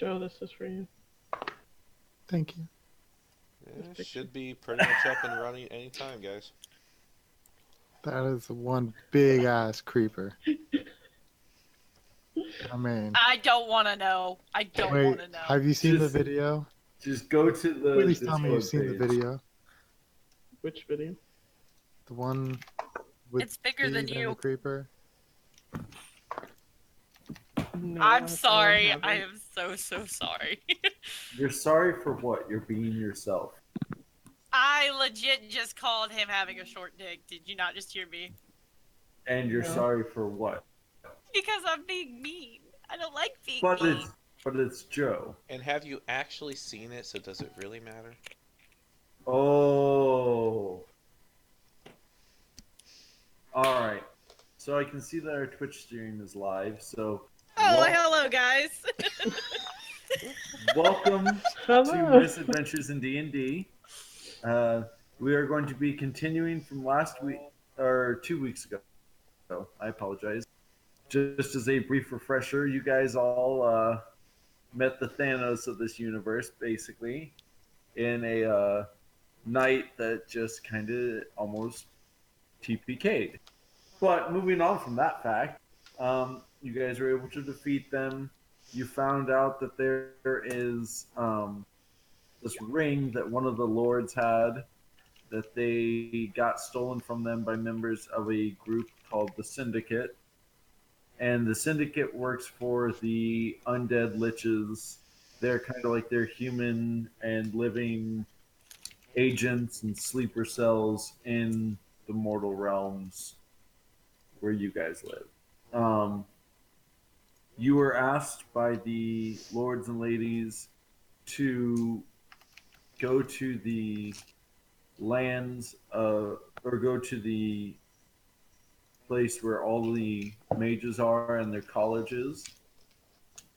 Joe, this is for you. Thank you. Yeah, should be pretty much up and running anytime, guys. That is one big ass creeper. I mean, I don't want to know. I don't wait, want to know. have you seen the Just- video? Just go to the Please tell me you've Discord seen the page. video. Which video? The one with It's bigger than Steve and you. the creeper. No, I'm I sorry. haven't. I am so sorry. You're sorry for what? You're being yourself. I legit just called him having a short dick. Did you not just hear me? And you're No. sorry for what? Because I'm being mean. I don't like being But mean. it's Joe. And have you actually seen it, so does it really matter? Oh. Alright. So I can see that our Twitch stream is live, so Oh, hello, guys. welcome to Hello. Misadventures in D&D. We are going to be continuing from last week, or 2 weeks ago. So I apologize. Just as a brief refresher, you guys all met the Thanos of this universe, basically, in a night that just kind of almost TPK'd. But moving on from that fact, you guys were able to defeat them. You found out that there is this ring that one of the lords had that they got stolen from them by members of a group called the Syndicate. And the Syndicate works for the undead liches. They're kind of like their human and living agents and sleeper cells in the mortal realms where you guys live. You were asked by the lords and ladies to go to the lands or go to the place where all the mages are and their colleges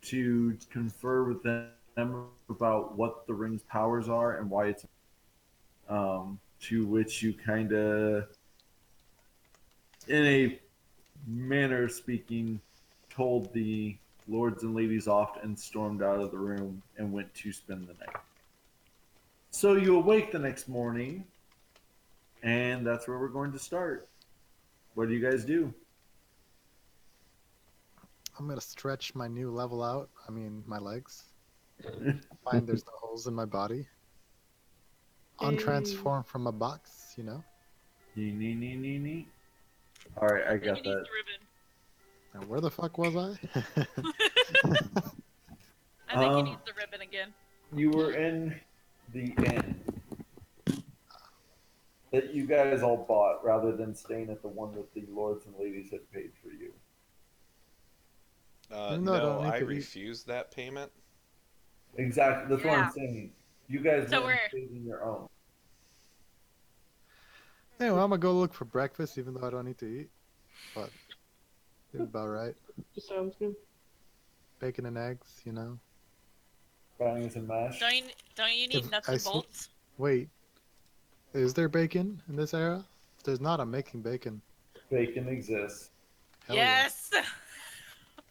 to confer with them about what the ring's powers are and why it's to which you kind of, in a manner of speaking, told the lords and ladies off and stormed out of the room and went to spend the night. So you awake the next morning, and that's where we're going to start. What do you guys do? I'm gonna stretch my new level out. I mean, my legs. Find there's no holes in my body. Untransform from a box, you know. Nee. All right, I got He needs that. the ribbon. Now, where the fuck was I? I think he needs the ribbon again. You were in the inn that you guys all bought rather than staying at the one that the lords and ladies had paid for you. No, No, don't need I to be- refused that payment. Exactly. That's what Yeah. I'm saying. You guys So went and we're- stayed in your own. Anyway, I'm gonna go look for breakfast, even though I don't need to eat. But seems about right. Just sounds good. Bacon and eggs, you know. Bangers and mash. Don't you need If nuts I and sw- bolts? Wait, is there bacon in this era? If there's not, I'm making bacon. Bacon exists. Hell yeah. Yes.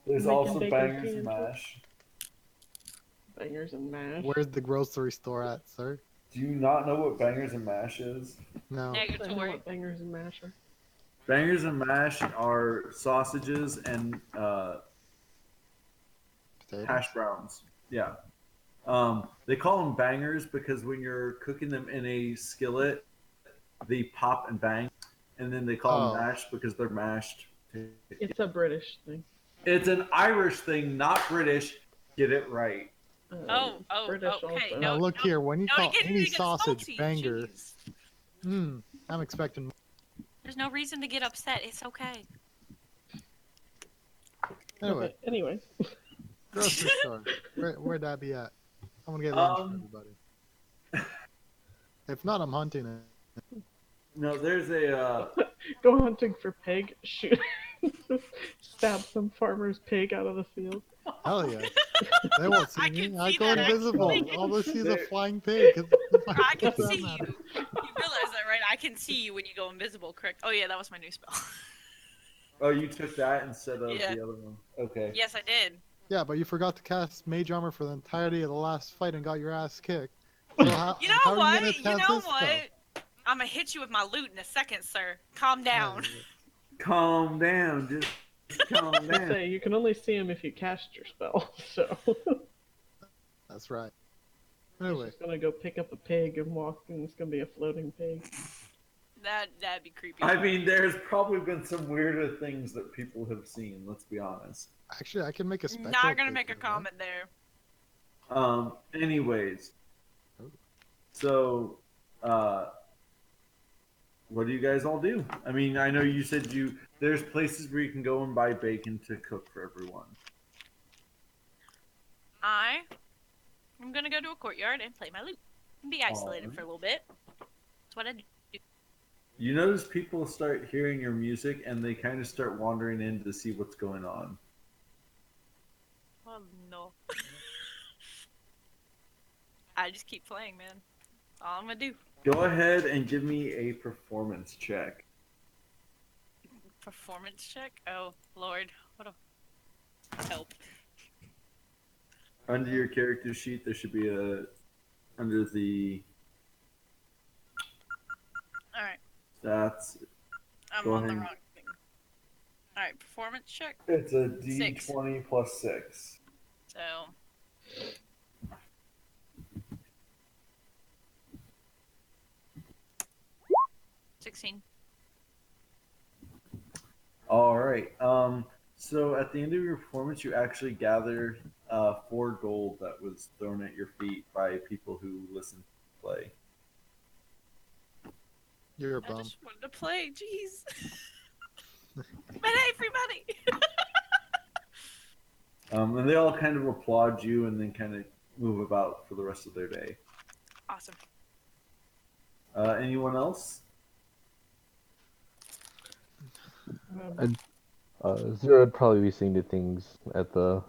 There's Making also bacon bangers and sandwich. mash. Bangers and mash. Where's the grocery store at, sir? Do you not know what bangers and mash is? No. I know Negatory. what bangers and mash are. Bangers and mash are sausages and Potatoes? hash browns. Yeah. They call them bangers because when you're cooking them in a skillet, they pop and bang. And then they call them Oh. mash because they're mashed. It's a British thing. It's an Irish thing, not British. Get it right. Oh, British okay, also. Now no, look here, when you No, call to get any anything sausage salty, banger, jeez. I'm expecting more. There's no reason to get upset. It's okay. Anyway, Okay, anyway. grocery store. Where'd that be at? I'm gonna get lunch for Um, everybody. If not, I'm hunting it. No, there's a Go hunting for pig. Shoot. Stab some farmer's pig out of the field. Hell yeah. They won't see I me. can I see go that, invisible. actually. All they see is a There- flying pig. I can see you. You realize that, right? I can see you when you go invisible, correct? Oh yeah, that was my new spell. Oh, you took that instead of Yeah. the other one. Okay. Yes, I did. Yeah, but you forgot to cast Mage Armor for the entirety of the last fight and got your ass kicked. So how, You know how are you what? gonna You cast know this spell? what? I'm gonna hit you with my loot in a second, sir. Calm down. Calm down, just calm I down. say you can only see him if you cast your spell, so That's right. he's Anyway, just gonna go pick up a pig and walk, and it's gonna be a floating pig. That'd be creepy. I mean, there's probably been some weirder things that people have seen. Let's be honest. actually, I can make a spectral Not gonna pig make a if you want. comment there. Anyways, Oh. so, what do you guys all do? I mean, I know you said there's places where you can go and buy bacon to cook for everyone. I'm gonna go to a courtyard and play my lute. And be isolated Alright. for a little bit. That's what I do. You notice people start hearing your music and they kind of start wandering in to see what's going on. Oh no. I just keep playing, man. All I'm gonna do. Go ahead and give me a performance check. Performance check? Oh, Lord. What a help. Under your character sheet, there should be under the Alright. stats. I'm Go on the ahead. wrong thing. Alright, performance check. It's a Six. D20 plus 6. So. 16. All right. So at the end of your performance, you actually gather 4 gold that was thrown at your feet by people who listened to play. You're a I bum. just wanted to play, jeez. But hey, free money! And they all kind of applaud you and then kind of move about for the rest of their day. Awesome. Anyone else? Zero would probably be seeing to things at the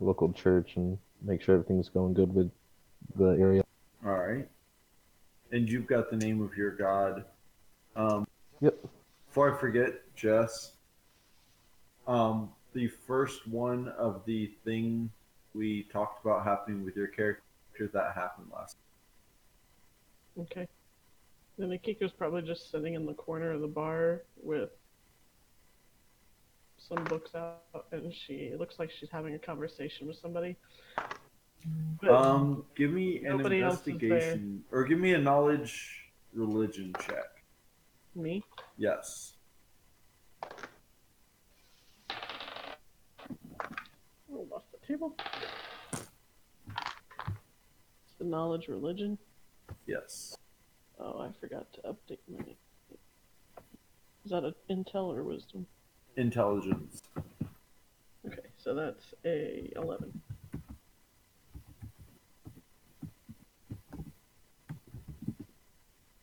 local church and make sure everything's going good with the area. All right. And you've got the name of your god. Yep. Before I forget, Jess, the first one of the thing we talked about happening with your character, that happened last. Okay. Then Akiko's probably just sitting in the corner of the bar with some books out, and it looks like she's having a conversation with somebody. But Give me an nobody else is investigation, or give me a knowledge religion check. me? Yes. Oh, lost the table. It's the knowledge religion. Yes. Oh, I forgot to update my. Is that an intel or wisdom? Intelligence. Okay, so that's a 11.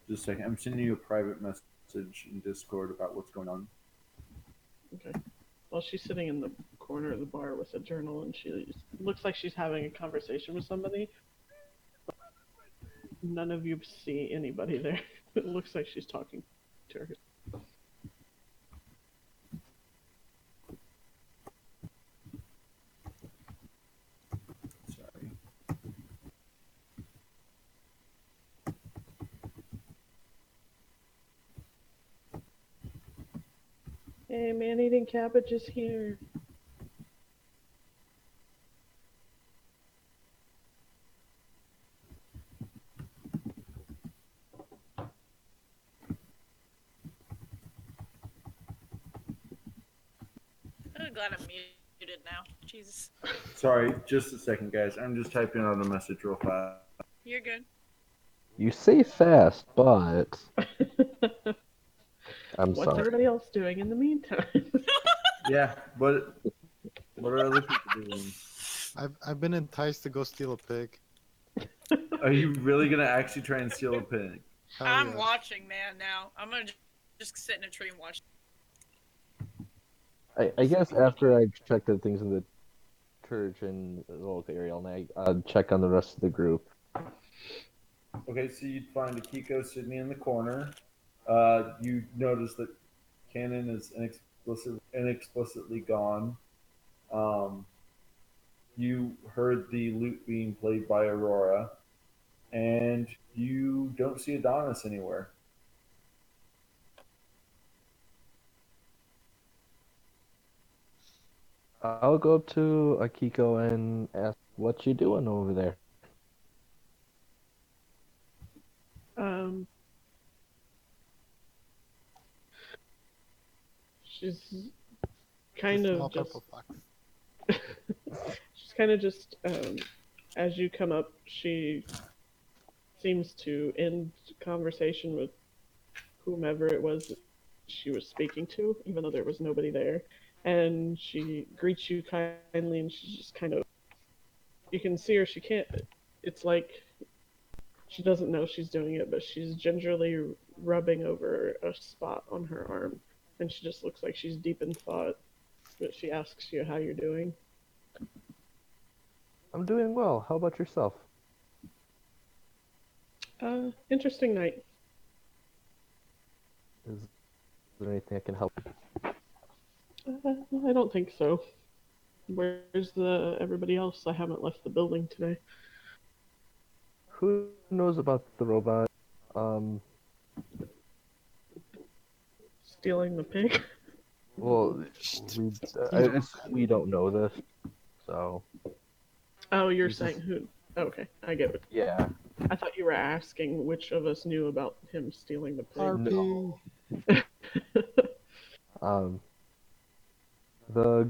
Just a second. I'm sending you a private message in Discord about what's going on. Okay. Well, she's sitting in the corner of the bar with a journal, and she looks like she's having a conversation with somebody. None of you see anybody there. It looks like she's talking to her. Sorry. Hey, man-eating cabbage is here. I'm glad I'm muted now. Jesus. Sorry, just a second, guys. I'm just typing out a message real fast. You're good. You say fast, but I'm What's sorry. everybody else doing in the meantime? Yeah, but what are other people doing? I've been enticed to go steal a pig. Are you really gonna actually try and steal a pig? Hell I'm yeah. watching, man, now. I'm gonna just sit in a tree and watch. I guess after I check the things in the church and the local area all night, I'd check on the rest of the group. Okay, so you'd find Akiko sitting in the corner. You notice that Cannon is inexplicitly gone. you heard the lute being played by Aurora, and you don't see Adonis anywhere. I'll go up to Akiko and ask what you doing over there. Um, she's kind The of small just. purple fox. She's kind of just. As you come up, she seems to end conversation with whomever it was that she was speaking to, even though there was nobody there. And she greets you kindly, and she's just kind of. You can see her. She can't. It's like she doesn't know she's doing it, but she's gingerly rubbing over a spot on her arm, and she just looks like she's deep in thought. But she asks you how you're doing. I'm doing well. How about yourself? Interesting night. Is there anything I can help? I don't think so. Where's the everybody else? I haven't left the building today. Who knows about the robot? Um, Stealing the pig? well, we, we don't know this, so Oh, you're He's saying just- who? Okay, I get it. yeah. I thought you were asking which of us knew about him stealing the pig. RP. Um, the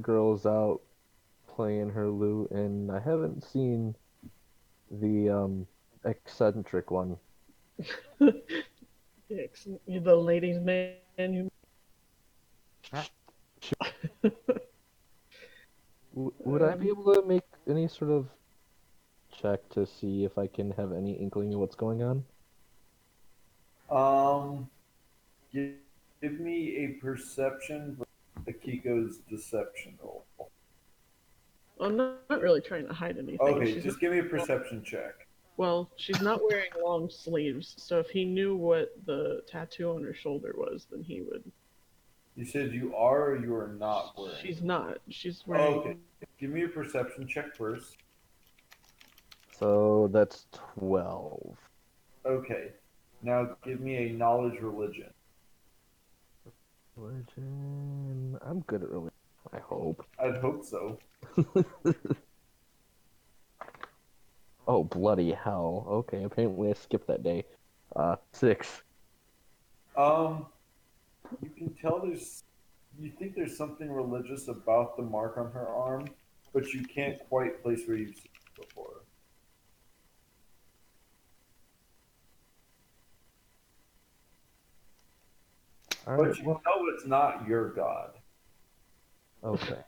girl's out playing her lute, and I haven't seen the eccentric one. The ladies' man who. Would I be able to make any sort of check to see if I can have any inkling of what's going on? Give, give me a perception versus Akiko's deception roll. I'm not really trying to hide anything. Okay, She's just give me a perception check. Well, she's not wearing long sleeves, so if he knew what the tattoo on her shoulder was, then he would. You said you are or you are not wearing. She's not. She's wearing. Okay, give me a perception check first. So that's 12. Okay, now give me a knowledge religion. Religion. I'm good at religion, I hope. I'd hope so. Oh, bloody hell. Okay, apparently I skipped that day. 6. You can tell you think there's something religious about the mark on her arm, but you can't quite place where you've seen it before. But Alright, you well, know it's not your god. okay.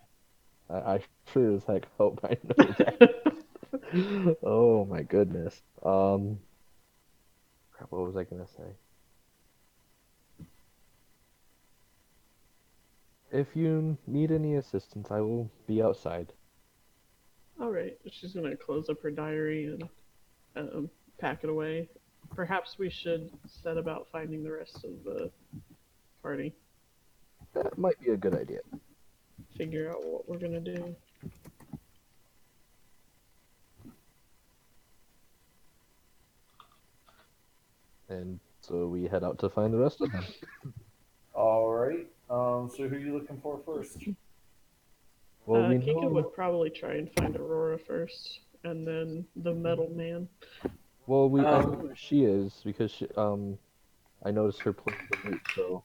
I sure as heck hope I know that. Oh my goodness. Crap, what was I gonna say? If you need any assistance, I will be outside. All right. She's gonna close up her diary and pack it away. Perhaps we should set about finding the rest of the party. That might be a good idea. Figure out what we're gonna do. And so we head out to find the rest of them. All right. So who are you looking for first? Well, we Kika know. would probably try and find Aurora first, and then the metal man. Well, I know where she is because I noticed her playing the lute. So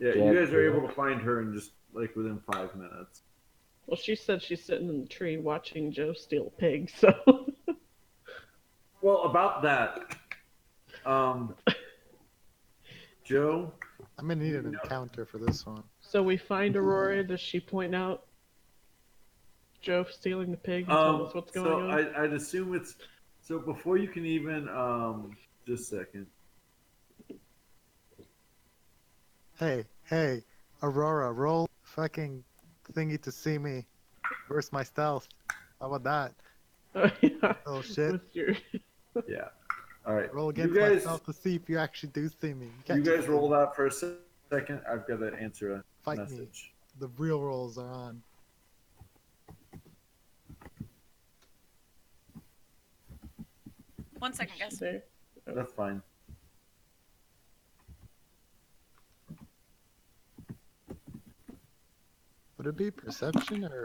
Yeah, Yeah, you guys are yeah. able to find her in just like within 5 minutes. Well, she said she's sitting in the tree watching Joe steal pigs, so. Well, about that, Joe, I'm gonna need an encounter for this one. So we find Aurora. Does she point out Joe stealing the pig and tell us what's going on? I'd assume it's so before you can even just a second. Hey, Aurora, roll fucking thingy to see me. Where's my stealth? How about that? Oh, yeah. Oh shit. With your... Yeah. All right. Roll against you guys, myself to see if you actually do see me. you can't guys just roll that for a second. I've got to answer a Fight me. message. The real rolls are on. 1 second, guys. There. That's fine. Would it be perception or?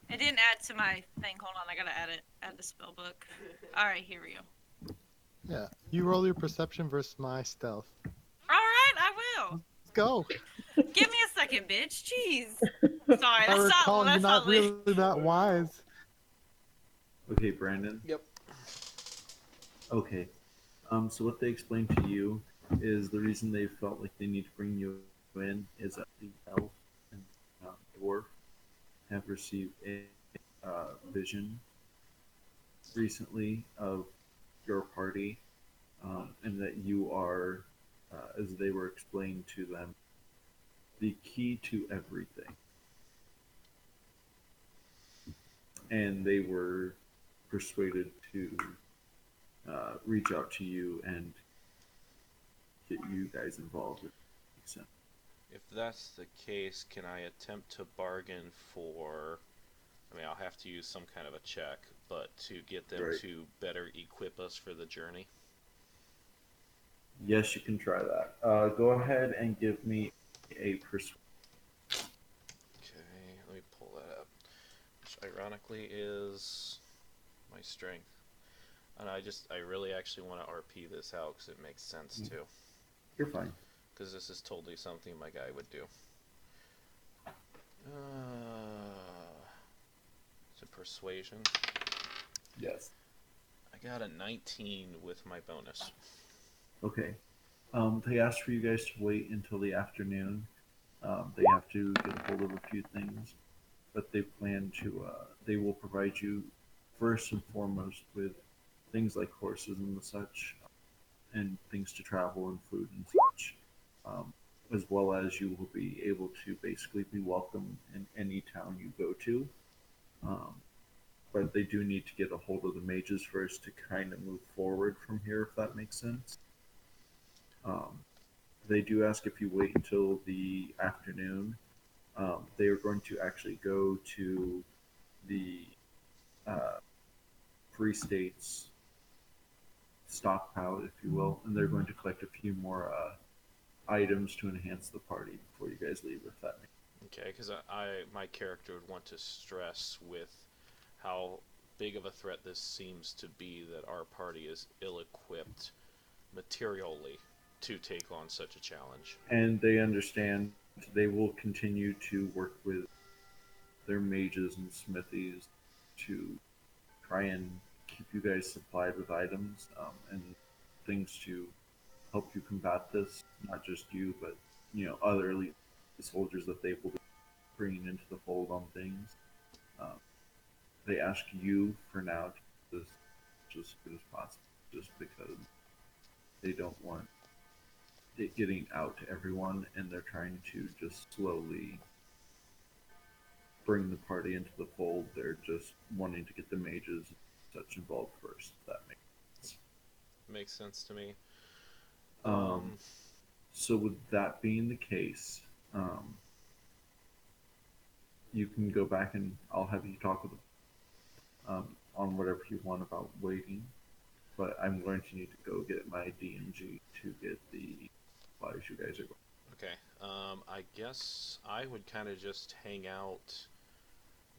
It didn't add to my thing. Hold on, I gotta add it. Add the spell book. All right, here we go. Yeah, you roll your perception versus my stealth. All right, I will. Let's go. Give me a second, bitch. Jeez. Sorry, I recall you're that's not really. really that wise. Okay, Brandon. Yep. Okay. So what they explained to you is the reason they felt like they need to bring you in is that the elf and dwarf have received a vision recently of your party, and that you are, as they were explained to them, the key to everything. And they were persuaded to reach out to you and get you guys involved. If that makes sense. If that's the case, can I attempt to bargain for? I mean, I'll have to use some kind of a check, but to get them Right. to better equip us for the journey. Yes, you can try that. Go ahead and give me a persuasion. Okay, let me pull that up. Which ironically is my strength. And I really actually want to RP this out because it makes sense too. You're fine. Because this is totally something my guy would do. It's a persuasion. Yes. I got a 19 with my bonus. Okay. They asked for you guys to wait until the afternoon. They have to get a hold of a few things, but they plan to. They will provide you first and foremost with things like horses and such, and things to travel and food and such, as well as you will be able to basically be welcome in any town you go to. But they do need to get a hold of the mages first to kind of move forward from here, if that makes sense. They do ask if you wait until the afternoon. They are going to actually go to the Free States stockpile, if you will, and they're going to collect a few more items to enhance the party before you guys leave, if that makes Okay, because my character would want to stress with how big of a threat this seems to be that our party is ill-equipped materially to take on such a challenge. And they understand they will continue to work with their mages and smithies to try and keep you guys supplied with items and things to help you combat this. Not just you, but other elite soldiers that they will be bringing into the fold on things. They ask you for now to do this just as good as possible, just because they don't want it getting out to everyone, and they're trying to just slowly bring the party into the fold. They're just wanting to get the mages and such involved first. If that makes sense. Makes sense to me. So with that being the case, you can go back and I'll have you talk with them on whatever you want about waiting. But I'm going to need to go get my DMG to get the supplies you guys are going. Okay, I guess I would kind of just hang out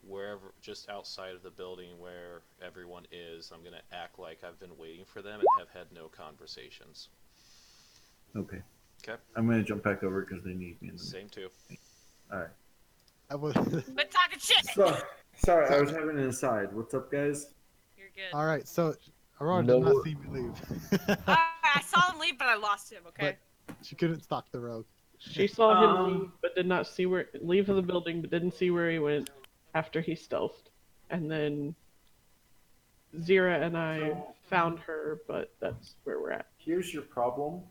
wherever, just outside of the building where everyone is. I'm gonna act like I've been waiting for them and have had no conversations. Okay. Okay. I'm going to jump back over because they need me in the Same too. All right. I was. Quit talking shit. Sorry, I was having an aside. What's up, guys? You're good. All right, so Aurora No. did not see me leave. I saw him leave, but I lost him. Okay. She couldn't stalk the rogue. She saw him leave, but did not see leave the building, but didn't see where he went after he stealthed. And then Zira and I found her, but that's where we're at. Here's your problem.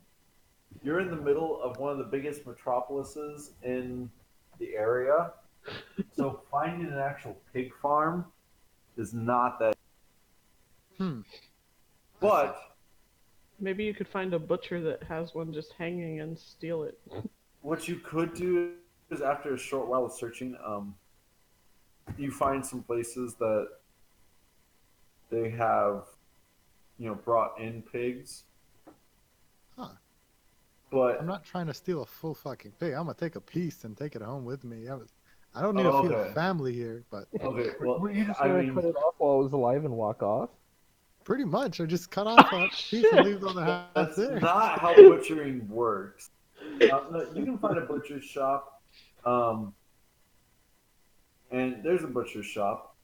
You're in the middle of one of the biggest metropolises in the area. So finding an actual pig farm is not that. But Maybe you could find a butcher that has one just hanging and steal it. what you could do is, after a short while of searching, you find some places that they have brought in pigs. Huh. But I'm not trying to steal a full fucking pig. I'm gonna take a piece and take it home with me. I don't need Oh, to feed a okay. family here, but okay, well, Were you just I gonna mean, cut it off while it was alive and walk off? pretty much I just cut off a piece and leave the other half that's there. not how butchering works. No, you can find a butcher's shop, um, and there's a butcher's shop.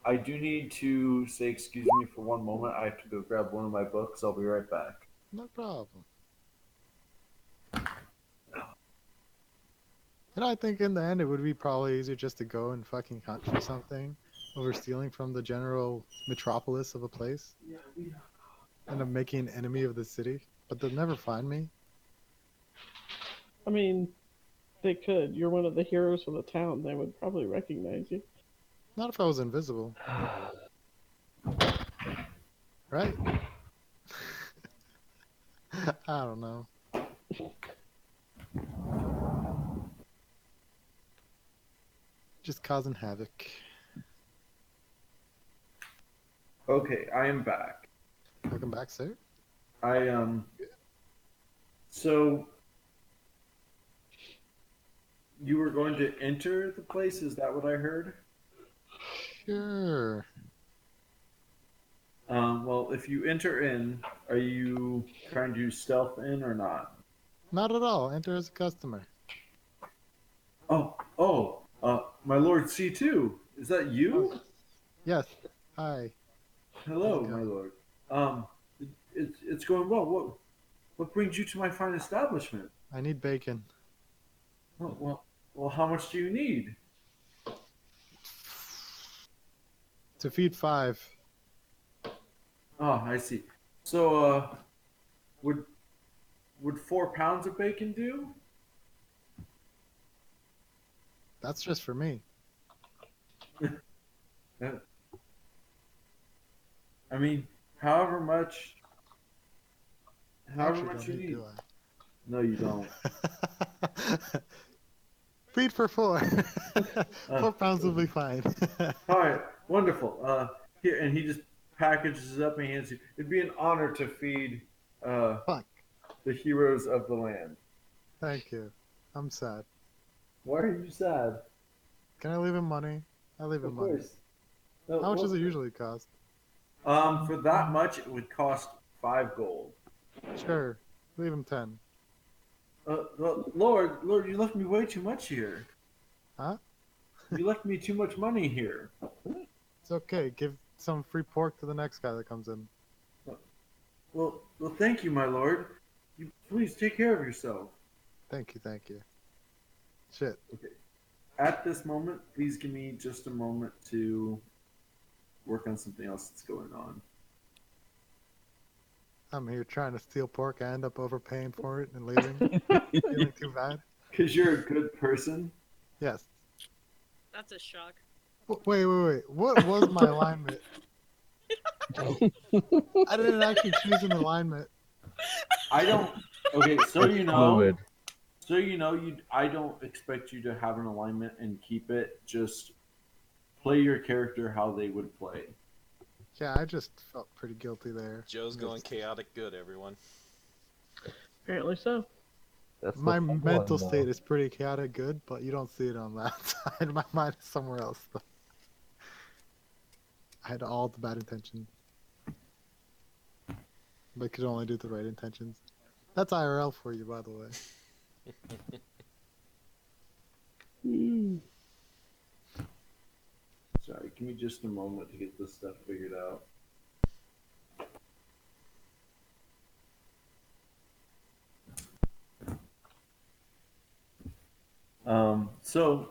I do need to say excuse me for one moment. I have to go grab one of my books. I'll be right back. No problem. And I think in the end it would be probably easier just to go and fucking hunt for something over stealing from the general metropolis of a place. And I'm making an enemy of the city. But they'll never find me. I mean, they could. You're one of the heroes of the town. They would probably recognize you. Not if I was invisible. Right? I don't know. Just causing havoc. Okay, I am back. Welcome back, sir. So you were going to enter the place? Is that what I heard? Sure. Well, if you enter in, are you trying to stealth in or not? Not at all. Enter as a customer. My Lord C2. Is that you? Yes. Hi. Hello, How's it my going? lord. It's going well. What brings you to my fine establishment? I need bacon. Well, how much do you need? To feed 5. Oh, I see. So, would 4 pounds of bacon do? That's just for me. I mean, however much Actually, don't you need, need. do No, you don't. I? Feed for 4. 4 pounds will be fine. All right, wonderful. Here, and he just packages it up and hands you. It'd be an honor to feed Fuck. the heroes of the land. Thank you. I'm sad. Why are you sad? Can I leave him money? I leave him Of money. course. No, How much well, does it usually cost? For that much, it would cost 5 gold. Sure. Leave him 10. Well, Lord, you left me way too much here. Huh? You left me too much money here. It's okay. Give some free pork to the next guy that comes in. Well, thank you, my lord. You please take care of yourself. Thank you, thank you. Shit. Okay. At this moment, please give me just a moment to work on something else that's going on. I'm here trying to steal pork. I end up overpaying for it and leaving. Feeling too bad. Because you're a good person. Yes. That's a shock. Wait. What was my alignment? I didn't actually choose an alignment. I don't. Okay, so It's you know. fluid. So I don't expect you to have an alignment and keep it. Just play your character how they would play. Yeah, I just felt pretty guilty there. Joe's going chaotic good, everyone. Apparently so. That's the My fun mental one, state though. is pretty chaotic good, but you don't see it on that side. My mind is somewhere else. Though. I had all the bad intentions. But could only do the right intentions. That's IRL for you, by the way. Sorry, give me just a moment to get this stuff figured out. So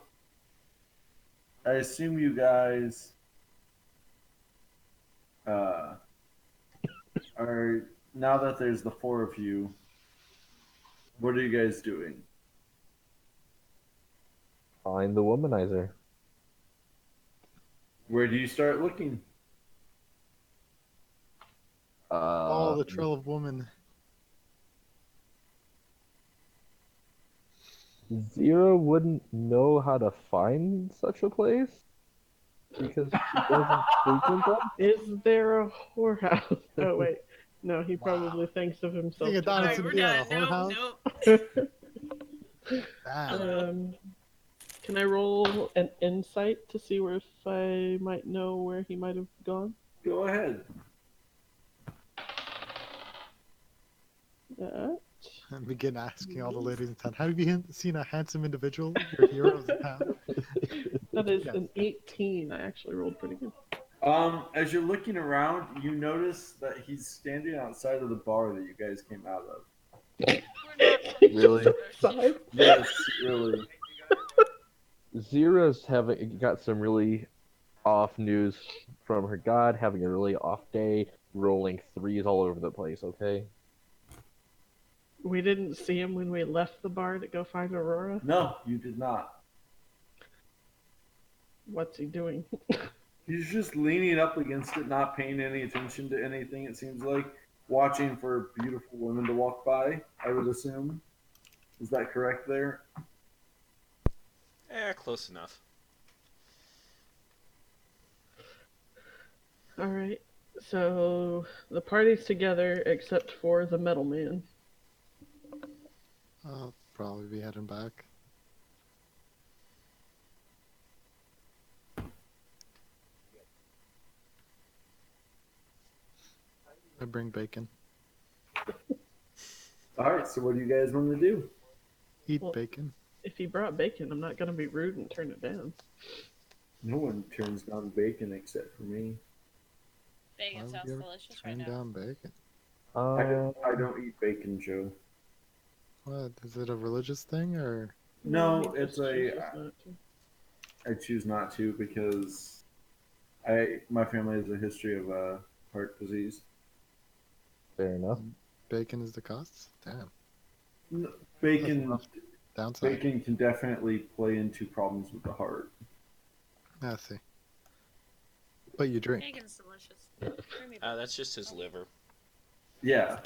I assume you guys are now that there's the 4 of you. What are you guys doing? Find the womanizer. Where do you start looking? Follow the trail of woman. Zero wouldn't know how to find such a place. Because she doesn't frequent them? Is there a whorehouse? Oh wait, no. He probably thinks of himself. Think Adonis too would Alright, be we're at a done. whorehouse? Nope. Damn. Can I roll an insight to see where if I might know where he might have gone? Go ahead. And begin asking all the ladies in town, have you seen a handsome individual, your hero of the town? That is Yes. an 18. I actually rolled pretty good. As you're looking around, you notice that he's standing outside of the bar that you guys came out of. We're not Really? Outside? Yes, really. Zira's got some really off news from her god, having a really off day, rolling threes all over the place, okay? We didn't see him when we left the bar to go find Aurora. No, you did not. What's he doing? He's just leaning up against it, not paying any attention to anything, it seems like. Watching for beautiful women to walk by, I would assume. Is that correct there? Close enough. All right. So the party's together except for the metal man. I'll probably be heading back. I bring bacon. Alright, so what do you guys want to do? Eat Well- bacon. If he brought bacon, I'm not gonna be rude and turn it down. No one turns down bacon except for me. Why Bacon would sounds you ever delicious right turn now. down bacon? I don't eat bacon, Joe. What? Is it a religious thing or? No, he it's just chooses a. not to. I choose not to because my family has a history of heart disease. Fair enough. Bacon is the cost? Damn. No, Bacon rough. Downside. bacon can definitely play into problems with the heart. I see. But you drink. Bacon's delicious. Bring me back. That's just his liver. Yeah.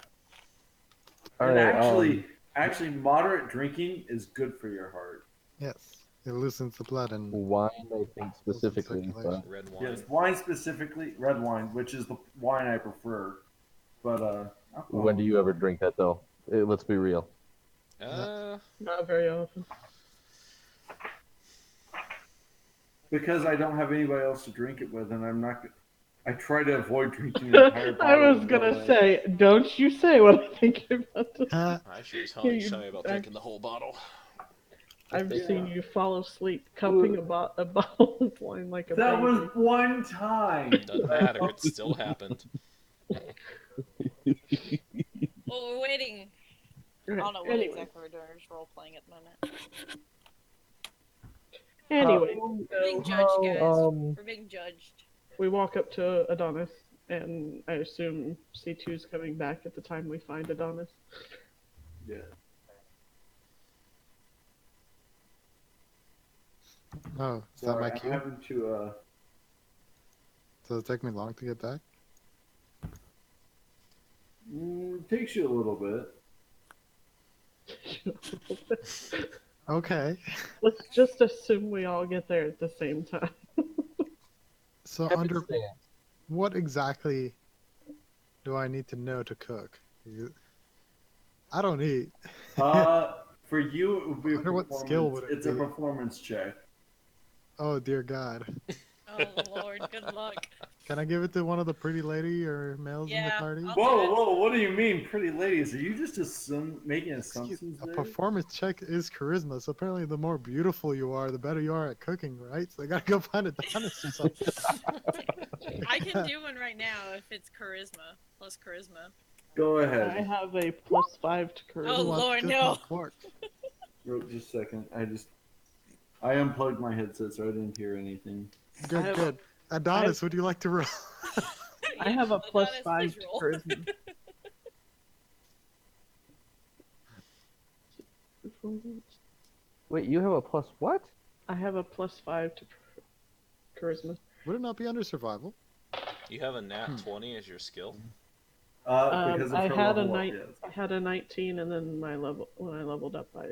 All And right, actually moderate drinking is good for your heart. Yes. It loosens the blood and wine, I think specifically, circulation. but Red wine. Yes, wine specifically, red wine, which is the wine I prefer. But alcohol. when do you ever drink that though? Let's be real. Not very often. Because I don't have anybody else to drink it with, and I'm not. I try to avoid drinking the entire I bottle. was in gonna one night. say, don't you say what I think you're about to. Huh? I sure as hell ain't You- shy about drinking the whole bottle. I've Yeah. seen you fall asleep cupping a bottle of wine like a That baby. was one time. Doesn't matter. It still happened. Well, we're waiting. I don't know what Anyway, exactly we're doing. We're just role playing at the moment. anyway, We're being so judged, guys. um, We're being judged. we walk up to Adonis, and I assume C2's coming back at the time we find Adonis. Yeah. Oh, is that Sorry, my I'm cue? having to. Does it take me long to get back? Takes you a little bit. Okay. Let's just assume we all get there at the same time. So Kevin under stands. what exactly do I need to know to cook? I don't eat. For you, it would be a Under what performance. skill would it It's a be? performance check. Oh dear God. Oh Lord, good luck. Can I give it to one of the pretty lady or males in the Yeah, party? I'll- Whoa! What do you mean, pretty ladies? Are you just making Excuse- assumptions a there? performance check is charisma, so apparently the more beautiful you are, the better you are at cooking, right? So I gotta go find Adonis or something. I can do one right now if it's charisma plus charisma. Go I ahead. have a +5 to Oh, charisma. Who wants Lord, to cook no. my pork? Just a second. I unplugged my headset, so I didn't hear anything. Good, have- good. Adonis, would you like to roll? I have a Adonis, +5 please to roll. charisma. Wait, you have a plus what? I have a +5 to charisma. Would it not be under survival? You have a nat 20 as your skill. Because of I her had a level up, night. yes. I had a 19, and then when I leveled up, I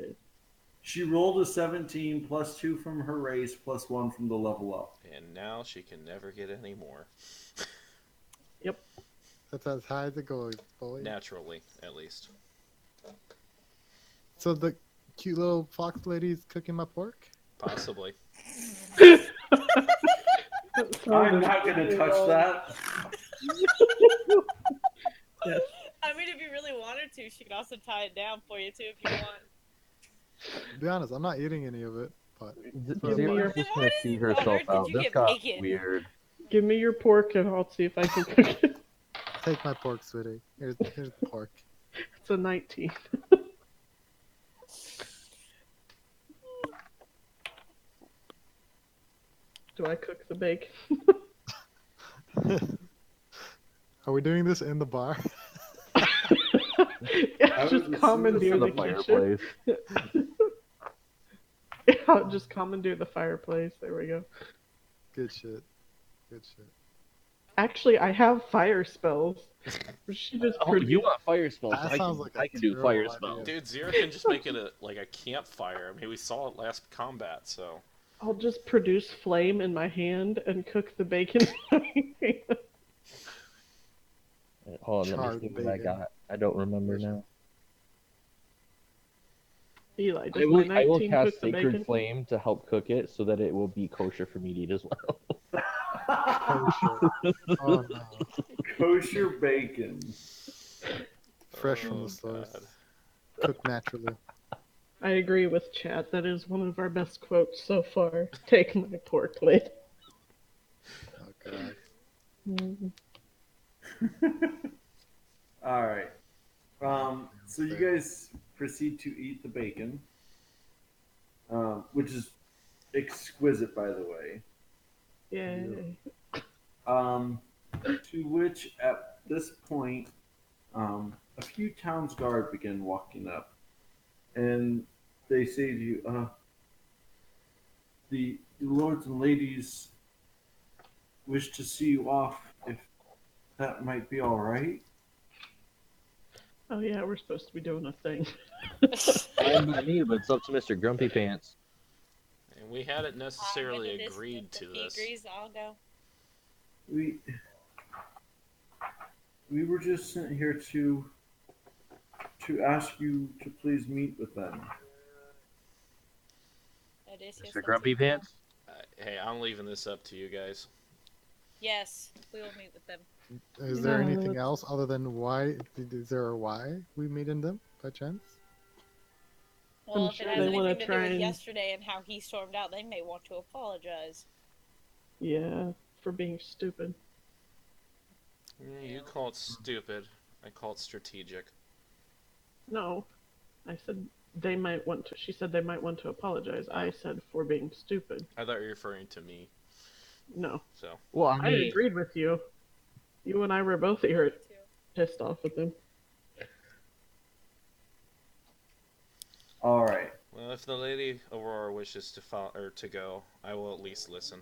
She rolled a 17 plus 2 from her race plus 1 from the level up. And now she can never get any more. Yep. That's as high as it goes, boy. Naturally, at least. So the cute little fox lady's cooking my pork? Possibly. I'm not going to touch that. Yes. I mean, if you really wanted to, she could also tie it down for you too if you want. To be honest, I'm not eating any of it, but Give me your- Zira's just gonna see Where herself did out. you This get got bacon? weird. Give me your pork and I'll see if I can cook it. take my pork, sweetie. Here's the pork. It's a 19. Do I cook the bacon? Are we doing this in the bar? I Just was commandeer The the kitchen. fireplace. I'll just commandeer the fireplace. There we go. Good shit. Good shit. Actually, I have fire spells. She just Oh, you want fire spells? That I sounds can, like a I can do terrible fire idea. spells. Dude, Zira can just make it a campfire. I mean, we saw it last combat, so. I'll just produce flame in my hand and cook the bacon in my hand. Hold on, let Charred me see what I bacon. got. I don't remember now. Eli, does I my will 19 cast cook the Sacred bacon? Flame to help cook it so that it will be kosher for me to eat as well. Kosher. Oh no. Kosher bacon. Fresh from Oh, the source. God. Cooked naturally. I agree with Chat. That is one of our best quotes so far. Take my pork lid. Oh god. Mm. All right. So you guys proceed to eat the bacon, which is exquisite, by the way. Yay. To which, at this point, a few towns guard begin walking up, and they say to you, the lords and ladies wish to see you off, if that might be all right." Oh yeah, we're supposed to be doing a thing. Fine by me, but it's up to Mr. Grumpy Pants. And we hadn't necessarily I'll get this, agreed if to he this. agrees, I'll go. We were just sent here to ask you to please meet with them. Mr. Grumpy Pants? Hey, I'm leaving this up to you guys. Yes, we will meet with them. Is there No, anything that's- else other than why? Is there a why we meet in them by chance? Well, I'm if sure it has they wanna anything to do try with and- yesterday and how he stormed out, they may want to apologize. Yeah, for being stupid. You call it stupid. I call it strategic. No, I said they might want to. She said they might want to apologize. I said for being stupid. I thought you were referring to me. No, So, Well, I I mean, agreed with you. You and I were both pissed off with them. All right. well, if the Lady Aurora wishes to go, I will at least listen.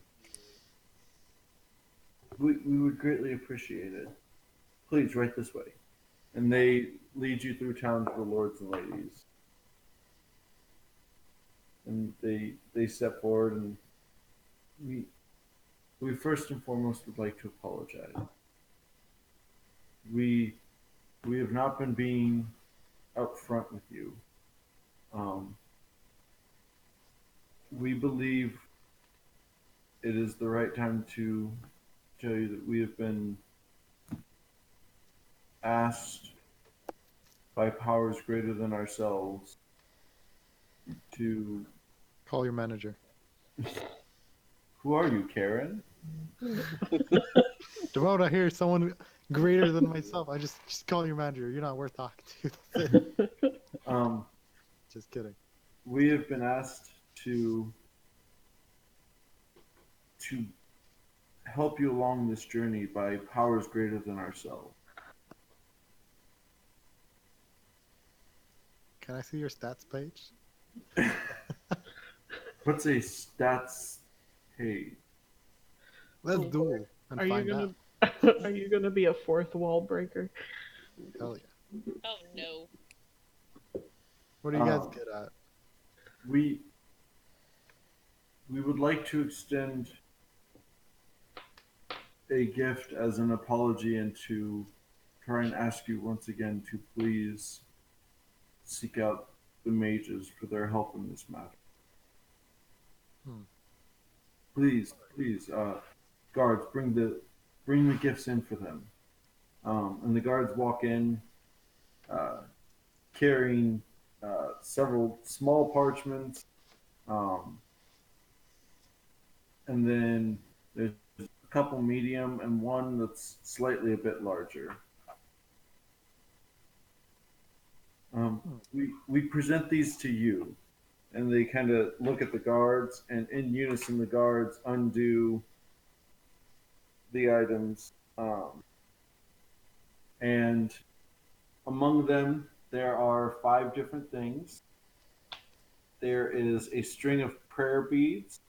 We would greatly appreciate it. Please, right this way. And they lead you through town to the lords and ladies. And they step forward, and we first and foremost would like to apologize. We have not been being upfront with you. We believe it is the right time to tell you that we have been asked by powers greater than ourselves to. Call your manager. Who are you, Karen? The moment I hear someone greater than myself, I just call your manager. You're not worth talking to. That's it. Just kidding. We have been asked to help you along this journey by powers greater than ourselves. Can I see your stats page? What's a stats page? Let's duel and Are you find gonna out. Are you gonna be a fourth wall breaker? Hell yeah. Oh no. What are you guys Um, good at? we would like to extend a gift as an apology and to try and ask you once again to please seek out the mages for their help in this matter. Hmm. Please, please, guards, bring the gifts in for them. And the guards walk in, carrying several small parchments, and then there's a couple medium and one that's slightly a bit larger. We present these to you, and they kind of look at the guards, and in unison, the guards undo the items, and among them there are 5 different things. There is a string of prayer beads.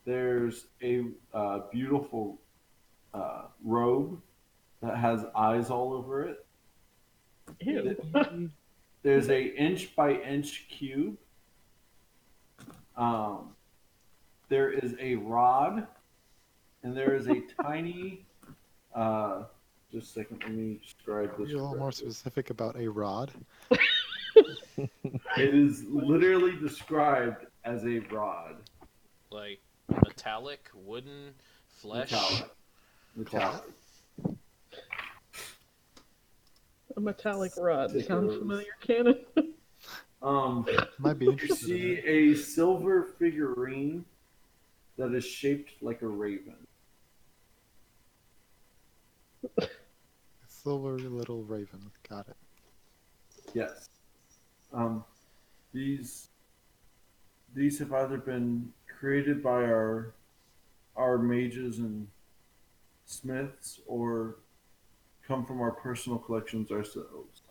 There's a beautiful robe that has eyes all over it. Ew. There's a inch by inch cube. There is a rod, and there is a tiny. Just a second, let me describe Be this. a little more correctly. specific about a rod. It is literally described as a rod. Like metallic, wooden, flesh. Metallic. A metallic rod. Take Sound those. familiar, Cannon? Might be You interested in see it. a silver figurine that is shaped like a raven. Silver little raven. Got it. Yes. These have either been created by our mages and smiths or come from our personal collections ourselves.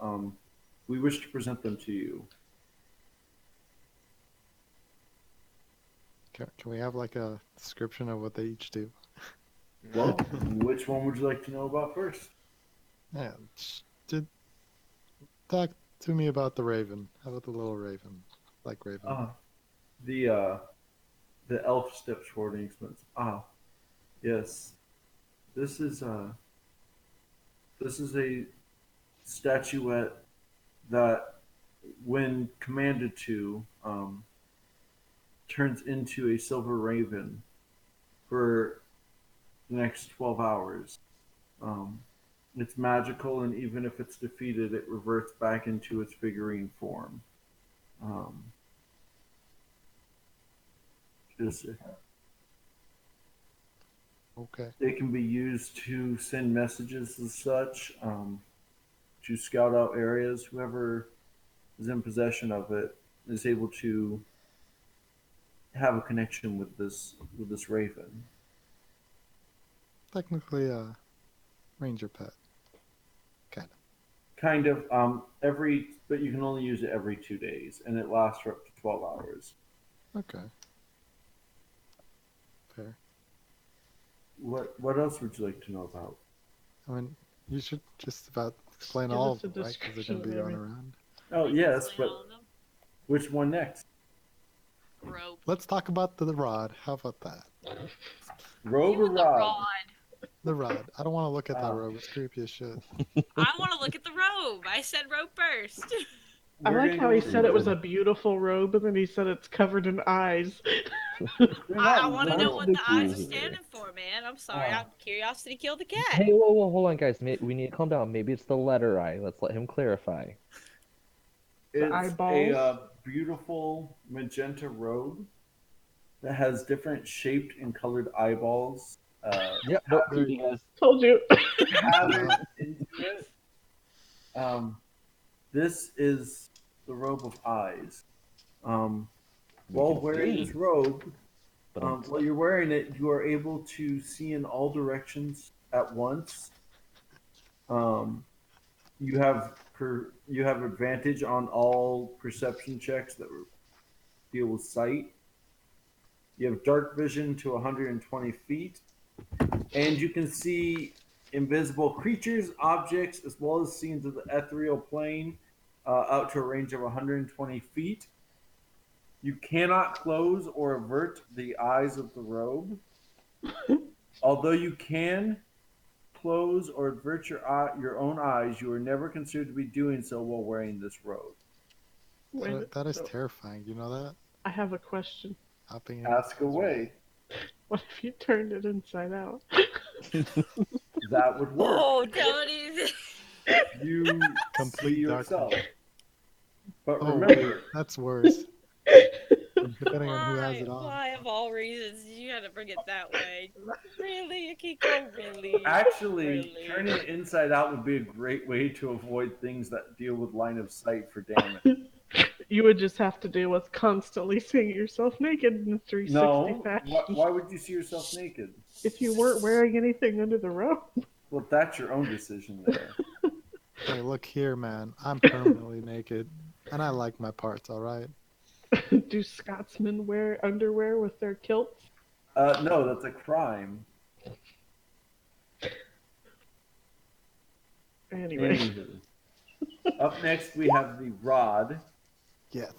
We wish to present them to you. Can we have like a description of what they each do? Well, which one would you like to know about first? Yeah. Talk to me about the raven. How about the little raven? Like raven. The elf steps forward and explains. Yes. This is a statuette that, when commanded to, turns into a silver raven for the next 12 hours. It's magical, and even if it's defeated, it reverts back into its figurine form. Okay. It can be used to send messages as such, to scout out areas. Whoever is in possession of it is able to have a connection with this raven. Technically a ranger pet. Kind of. But you can only use it every 2 days, and it lasts for up to 12 hours. Okay. Fair. What else would you like to know about? I mean, you should just about explain Give all us of a them, right? Because they're going to be description of going everything. around. Oh, yes, Explain but all of them. which one next? Rope. Let's talk about the rod. How about that? Robe You or and the rod? rod. The rod. I don't want to look at that Oh. robe. It's creepy as shit. I want to look at the robe. I said rope first. I We're like gonna how go he with said it was a robe. beautiful robe, and then he said it's covered in eyes. They're I not want to know what the eyes are Look-see here. standing for, man. I'm sorry. Ah. Curiosity killed the cat. Hey, whoa, hold on, guys. We need to calm down. Maybe it's the letter I. Let's let him clarify. It's eyeballs. a beautiful magenta robe that has different shaped and colored eyeballs. Yep. Nope. You guys. Told you. Patterned into it. This is the robe of eyes. While can wearing see. this robe, But while you're wearing it, you are able to see in all directions at once. You have advantage on all perception checks that deal with sight. You have dark vision to 120 feet, and you can see invisible creatures, objects, as well as scenes of the ethereal plane out to a range of 120 feet. You cannot close or avert the eyes of the robe. Although you can close or avert your own eyes, you are never considered to be doing so while wearing this robe. Wait, That is so terrifying. You know that? I have a question. Hopping in. Ask away. What if you turned it inside out? That would work. Oh, Tony. You Complete see yourself. darkness. But Oh, remember, that's worse. Depending on who has it on. Why, of all reasons, you had to bring it that way? Really, Akiko? Really? actually, Really? turning it inside out would be a great way to avoid things that deal with line of sight for damage. You would just have to deal with constantly seeing yourself naked in a 360 No, fashion. why would you see yourself naked? If you weren't wearing anything under the robe. Well, that's your own decision there. Hey, look here, man. I'm permanently naked, and I like my parts. All right. Do Scotsmen wear underwear with their kilts? No, that's a crime. Anyway. Anywho. Up next, we have the rod. Yes.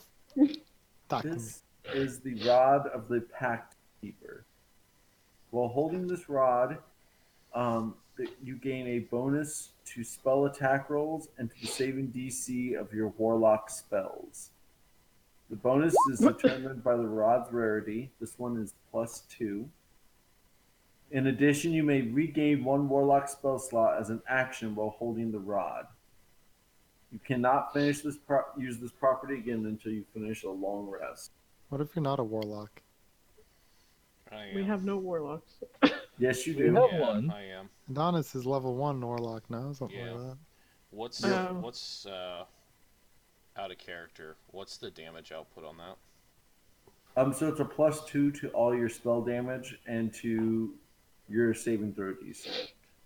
Talk to me. This is the rod of the Pact Keeper. While holding this rod, you gain a bonus to spell attack rolls and to the saving DC of your warlock spells. The bonus is determined by the rod's rarity. This one is +2. In addition, you may regain one warlock spell slot as an action while holding the rod. You cannot finish use this property again until you finish a long rest. What if you're not a warlock? I We am. have no warlocks. Yes, you We do. have Yeah, one. I am. Adonis is level 1 warlock now, something Yeah. like that. What's Um, what's out of character? What's the damage output on that? So it's a +2 to all your spell damage and to your saving throw DC.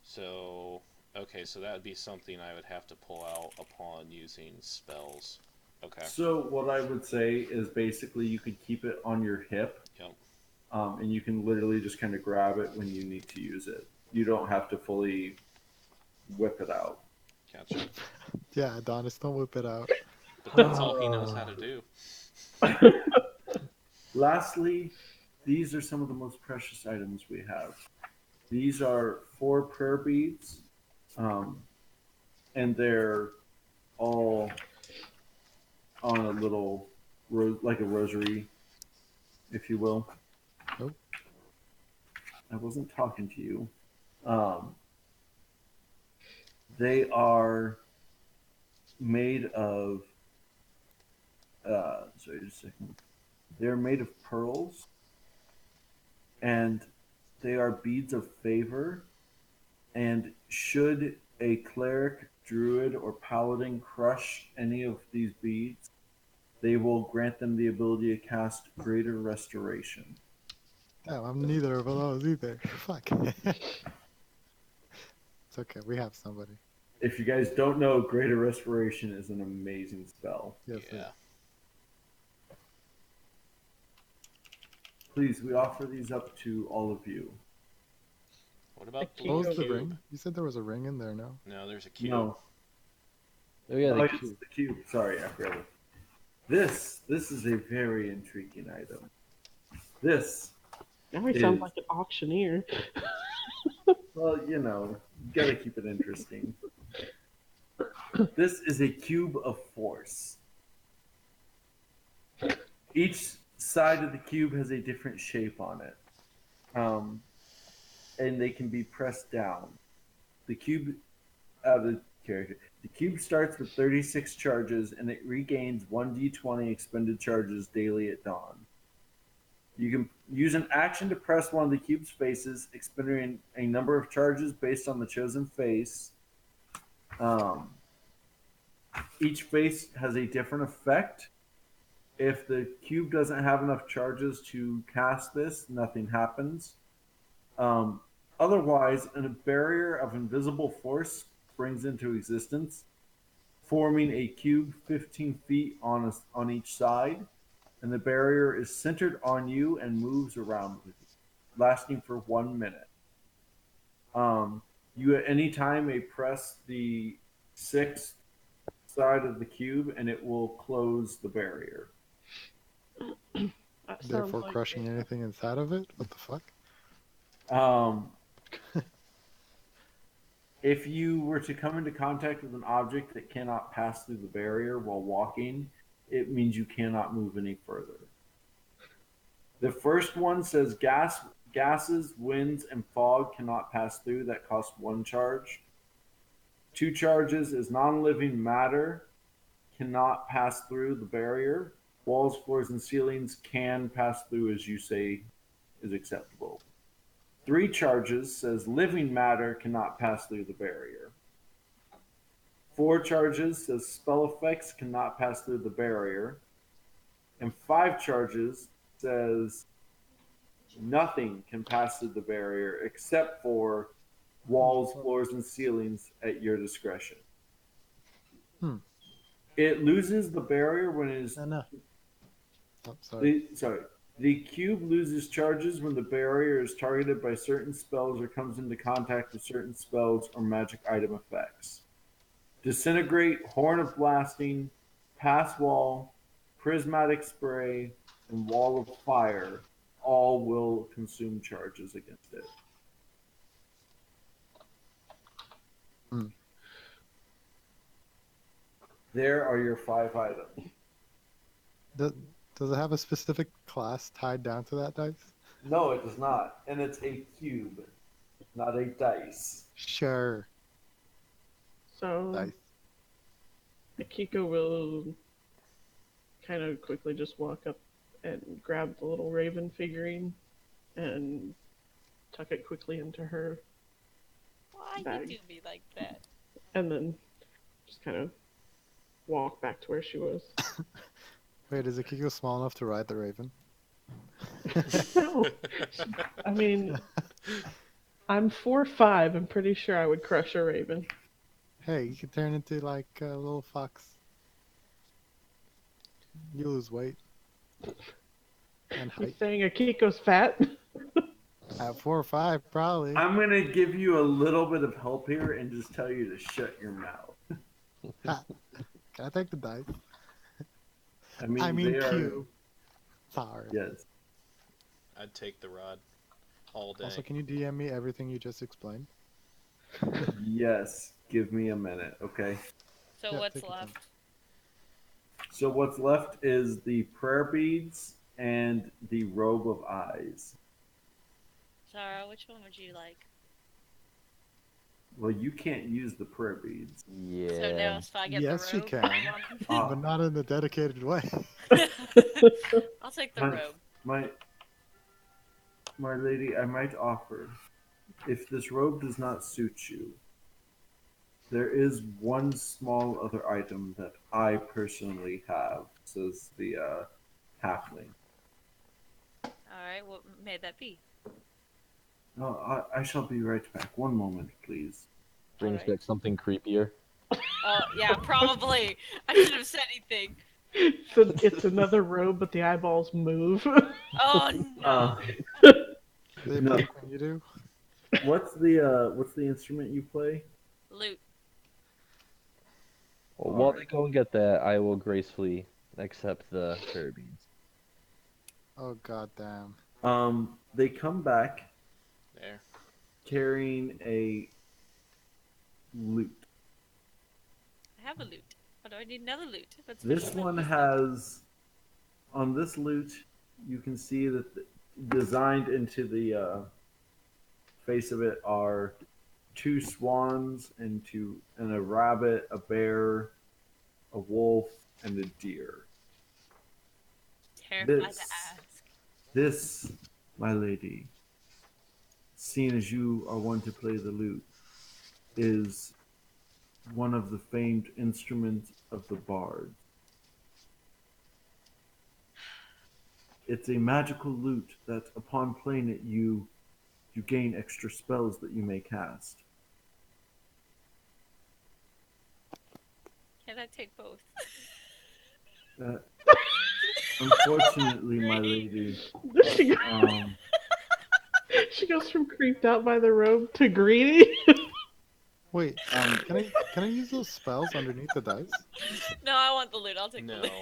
So, okay, so that would be something I would have to pull out upon using spells. Okay. So what I would say is basically you could keep it on your hip, Yep. and you can literally just kind of grab it when you need to use it. You don't have to fully whip it out. Gotcha. Yeah, Adonis, don't whip it out. But that's all he knows how to do. Lastly, these are some of the most precious items we have. These are 4 prayer beads, and they're all on a little, like a rosary, if you will. Oh. I wasn't talking to you. They are made of, sorry, just a second. They're made of pearls, and they are beads of favor. And should a cleric, druid, or paladin crush any of these beads, they will grant them the ability to cast Greater Restoration. Damn, I'm neither of those either. Fuck. It's okay, we have somebody. If you guys don't know, Greater Restoration is an amazing spell. Yes, Yeah. Please, we offer these up to all of you. What about the What What little was the cube? ring? You said there was a ring in there, no? No, there's a cube. No. Oh yeah, Oh, the it's cube. the cube. Sorry, I forgot it. This is a very intriguing item. This, Now he sounds Is- like an auctioneer. well, you gotta keep it interesting. This is a cube of force. Each side of the cube has a different shape on it, and they can be pressed down. The cube, the cube starts with 36 charges, and it regains 1d20 expended charges daily at dawn. You can use an action to press one of the cube's faces, expending a number of charges based on the chosen face. Each face has a different effect. If the cube doesn't have enough charges to cast this, nothing happens. Otherwise, a barrier of invisible force springs into existence, forming a cube 15 feet on each side, and the barrier is centered on you and moves around with you, lasting for 1 minute. You at any time may press the 6th side of the cube, and it will close the barrier. That sounds Therefore, like crushing anything inside of it. What the fuck? If you were to come into contact with an object that cannot pass through the barrier while walking, it means you cannot move any further. The first one says gases, winds, and fog cannot pass through. That costs 1 charge. 2 charges is non-living matter cannot pass through the barrier. Walls, floors, and ceilings can pass through as you say is acceptable. 3 charges says living matter cannot pass through the barrier. 4 charges says spell effects cannot pass through the barrier. And 5 charges says nothing can pass through the barrier except for walls, floors, and ceilings at your discretion. Hmm. It loses the barrier when it is. No. Oh, sorry. The cube loses charges when the barrier is targeted by certain spells or comes into contact with certain spells or magic item effects. Disintegrate, Horn of Blasting, Pass Wall, Prismatic Spray, and Wall of Fire all will consume charges against it. Hmm. There are your 5 items. Does it have a specific class tied down to that dice? No, it does not. And it's a cube, not a dice. Sure. so. Dice. Akiko will kind of quickly just walk up and grab the little raven figurine and tuck it quickly into her, Why Bag. you do me like that? and then just kind of walk back to where she was. Wait, is Akiko small enough to ride the raven? No, I mean, I'm 4'5". I'm pretty sure I would crush a raven. Hey, you could turn into like a little fox. You lose weight. And You height. saying Akiko's fat? At 4 or 5, probably. I'm going to give you a little bit of help here and just tell you to shut your mouth. Can I take the dice? I mean, I mean they are. cube. Sorry. Yes. I'd take the rod all day. Also, can you DM me everything you just explained? Yes. Give me a minute, okay? So Yeah, what's take your time. left? So what's left is the prayer beads and the robe of eyes. Sarah, which one would you like? Well, you can't use the prayer beads. Yeah. So now if I get Yes, the she robe, can. Ah, But not in a dedicated way. I'll take the My- robe. my lady, I might offer, if this robe does not suit you, there is one small other item that I personally have, says the halfling. Alright, what may that be? No, I shall be right back. One moment, please. Brings Alright. back something creepier. Oh, yeah, probably. I should have said anything. So it's another robe, but the eyeballs move. Oh, no. They No. blink when you do. What's the instrument you play? Loot. Well, while they Alright. go and get that, I will gracefully accept the prayer beads. Oh, goddamn. They come back There. carrying a lute. I have a loot. Why do I need another loot? That's This special one purpose. has, on this lute, you can see that designed into the face of it are 2 swans and a rabbit, a bear, a wolf, and a deer. Terrified to this- ask. This, my lady, seeing as you are one to play the lute, is one of the famed instruments of the bard. It's a magical lute that, upon playing it, you gain extra spells that you may cast. Can I take both? Unfortunately, my lady, she, goes, um, she goes from creeped out by the robe to greedy. Wait, can I use those spells underneath the dice? No, I want the loot. I'll take the No, loot.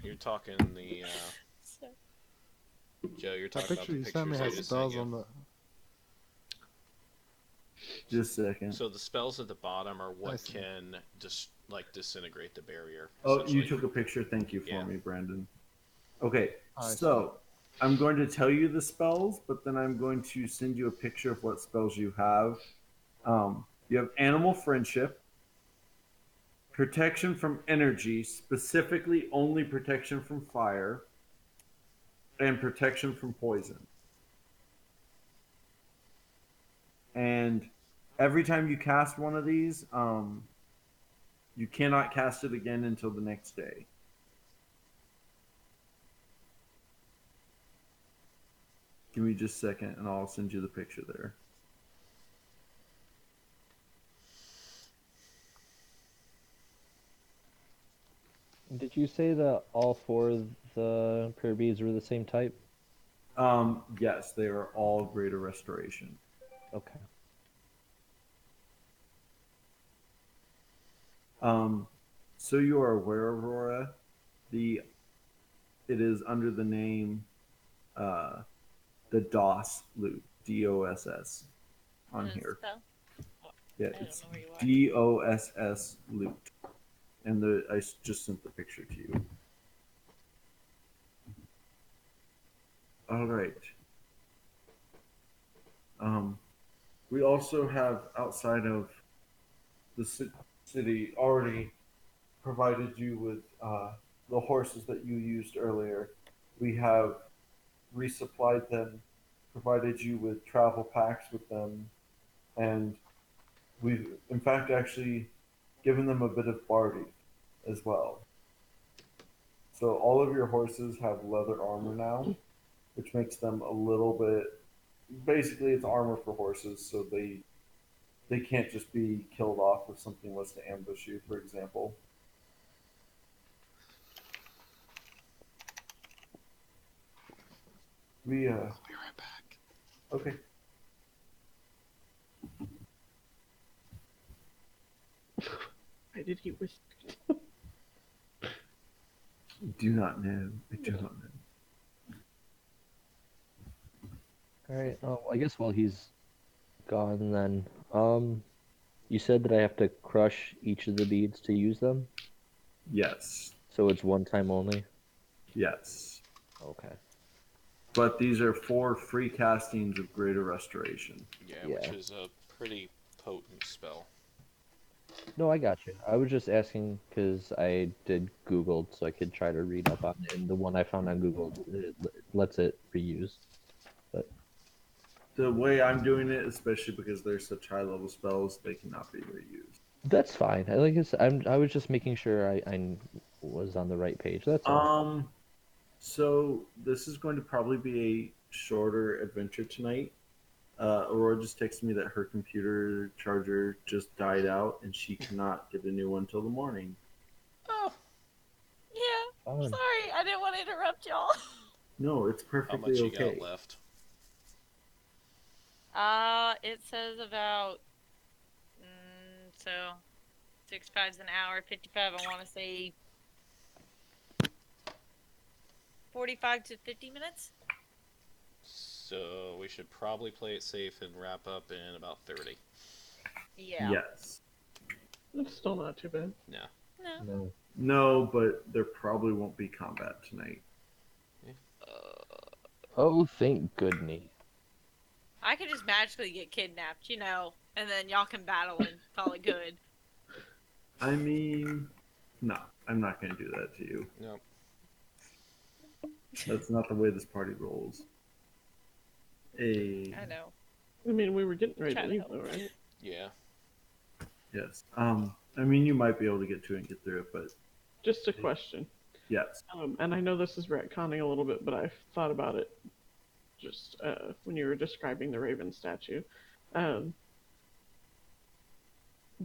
you're talking the Joe, you're That talking about picture the you sent me pictures I has just sent spells you. on the. Just a second. So the spells at the bottom are I what see. can just disintegrate the barrier. Oh, you Essentially. took a picture. Thank you for Yeah. me, Brandon. Okay, I see. so I'm going to tell you the spells, but then I'm going to send you a picture of what spells you have. You have animal friendship, protection from energy, specifically only protection from fire, and protection from poison. And every time you cast one of these, you cannot cast it again until the next day. Give me just a second and I'll send you the picture there. Did you say that all four of the prayer beads were the same type? Yes, they are all greater restoration. Okay. So you are aware, Aurora, it is under the name the DOS loot, DOSS on The here. spell? Yeah, I don't it's know where you are. DOSS loot. And I just sent the picture to you. All right. We also have, outside of the city, already provided you with the horses that you used earlier. We have resupplied them, provided you with travel packs with them, and we've, in fact, actually given them a bit of barley as well. So all of your horses have leather armor now, which makes them a little bit. Basically, it's armor for horses, so they can't just be killed off if something was to ambush you, for example. I'll be right back. Okay. Why did he whisper? Do not know. I do not know. All right. Oh, I guess while he's gone, then, you said that I have to crush each of the beads to use them, Yes. so it's one time only. Yes. Okay. But these are 4 free castings of greater restoration. Yeah, Yeah. which is a pretty potent spell. No, I got you. I was just asking because I did Google so I could try to read up on it, and the one I found on Google lets it reuse. But The way I'm doing it, especially because they're such high level spells, they cannot be reused. that's fine. I was just making sure I was on the right page. That's all. So this is going to probably be a shorter adventure tonight. Aurora just texted me that her computer charger just died out and she cannot get a new one till the morning. Oh. Yeah. Fine. Sorry, I didn't want to interrupt y'all. No, it's How perfectly much you okay. got left? It says about so 65's an hour, 55. I want to say 45 to 50 minutes. So we should probably play it safe and wrap up in about 30. Yeah. Yes. It's still not too bad. No. No. No. No, but there probably won't be combat tonight. Oh, thank goodness. I could just magically get kidnapped, and then y'all can battle and call it good. I mean, no, I'm not going to do that to you. No. That's not the way this party rolls. I know. I mean, we were getting ready to Trying to leave, help. though, right? Yeah. Yes. I mean, you might be able to get to it and get through it, but Just a question. yes. And I know this is retconning a little bit, but I've thought about it just when you were describing the Raven statue.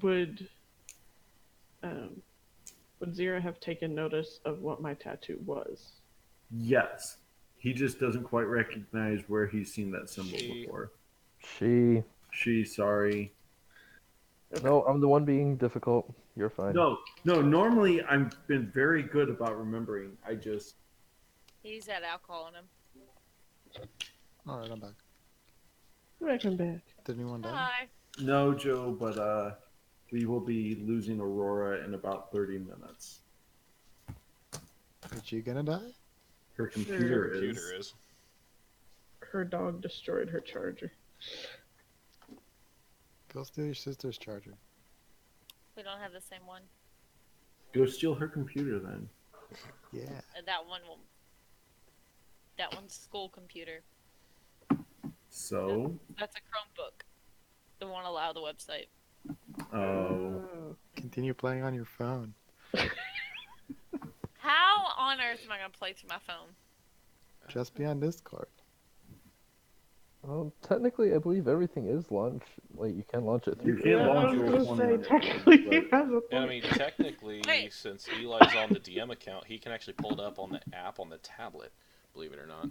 Would Zira have taken notice of what my tattoo was? Yes. He just doesn't quite recognize where he's seen that symbol before. Sorry. No, I'm the one being difficult. You're fine. No, normally I've been very good about remembering. He's had alcohol in him. Alright, I'm back. Welcome back. Did anyone die? Hi. No, Joe, but we will be losing Aurora in about 30 minutes. Is she gonna die? Her computer Computer is. is. Her dog destroyed her charger. Go steal your sister's charger. We don't have the same one. Go steal her computer then. Yeah. That one will. That one's school computer. So, That's a Chromebook. It won't allow the website. oh, Continue playing on your phone. How on earth am I gonna play through my phone? Just be on Discord. Technically, I believe everything is launched. Like, you can launch it you through. can't Yeah, I launch was your gonna phone say, on it, technically he but- has a And I point. mean, technically, Wait. since Eli's on the DM account, he can actually pull it up on the app on the tablet. Believe it or not.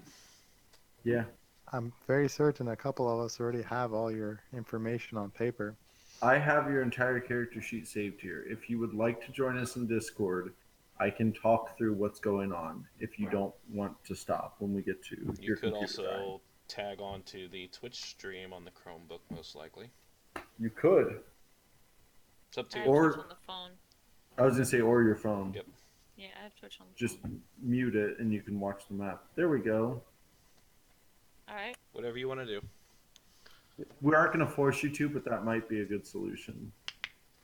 Yeah. I'm very certain a couple of us already have all your information on paper. I have your entire character sheet saved here. If you would like to join us in Discord, I can talk through what's going on if you don't want to stop when we get to You your could computer dying. also tag on to the Twitch stream on the Chromebook, most likely. You could. It's up to I you. have Or- Twitch on the phone. I was going to say, or your phone. Yep. Yeah, I have Twitch on the Just phone. mute it and you can watch the map. There we go. Alright. Whatever you want to do. We aren't going to force you to, but that might be a good solution.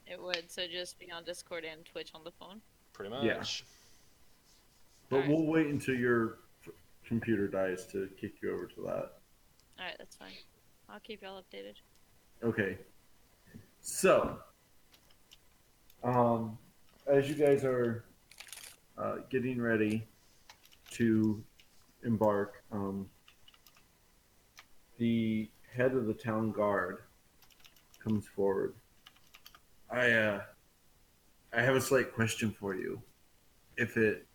It would. So just be on Discord and Twitch on the phone. Pretty much. Yeah. But Alright. we'll wait until your computer dies to kick you over to that. Alright, that's fine. I'll keep y'all updated. Okay. So, as you guys are getting ready to embark, the head of the town guard comes forward. I have a slight question for you. If it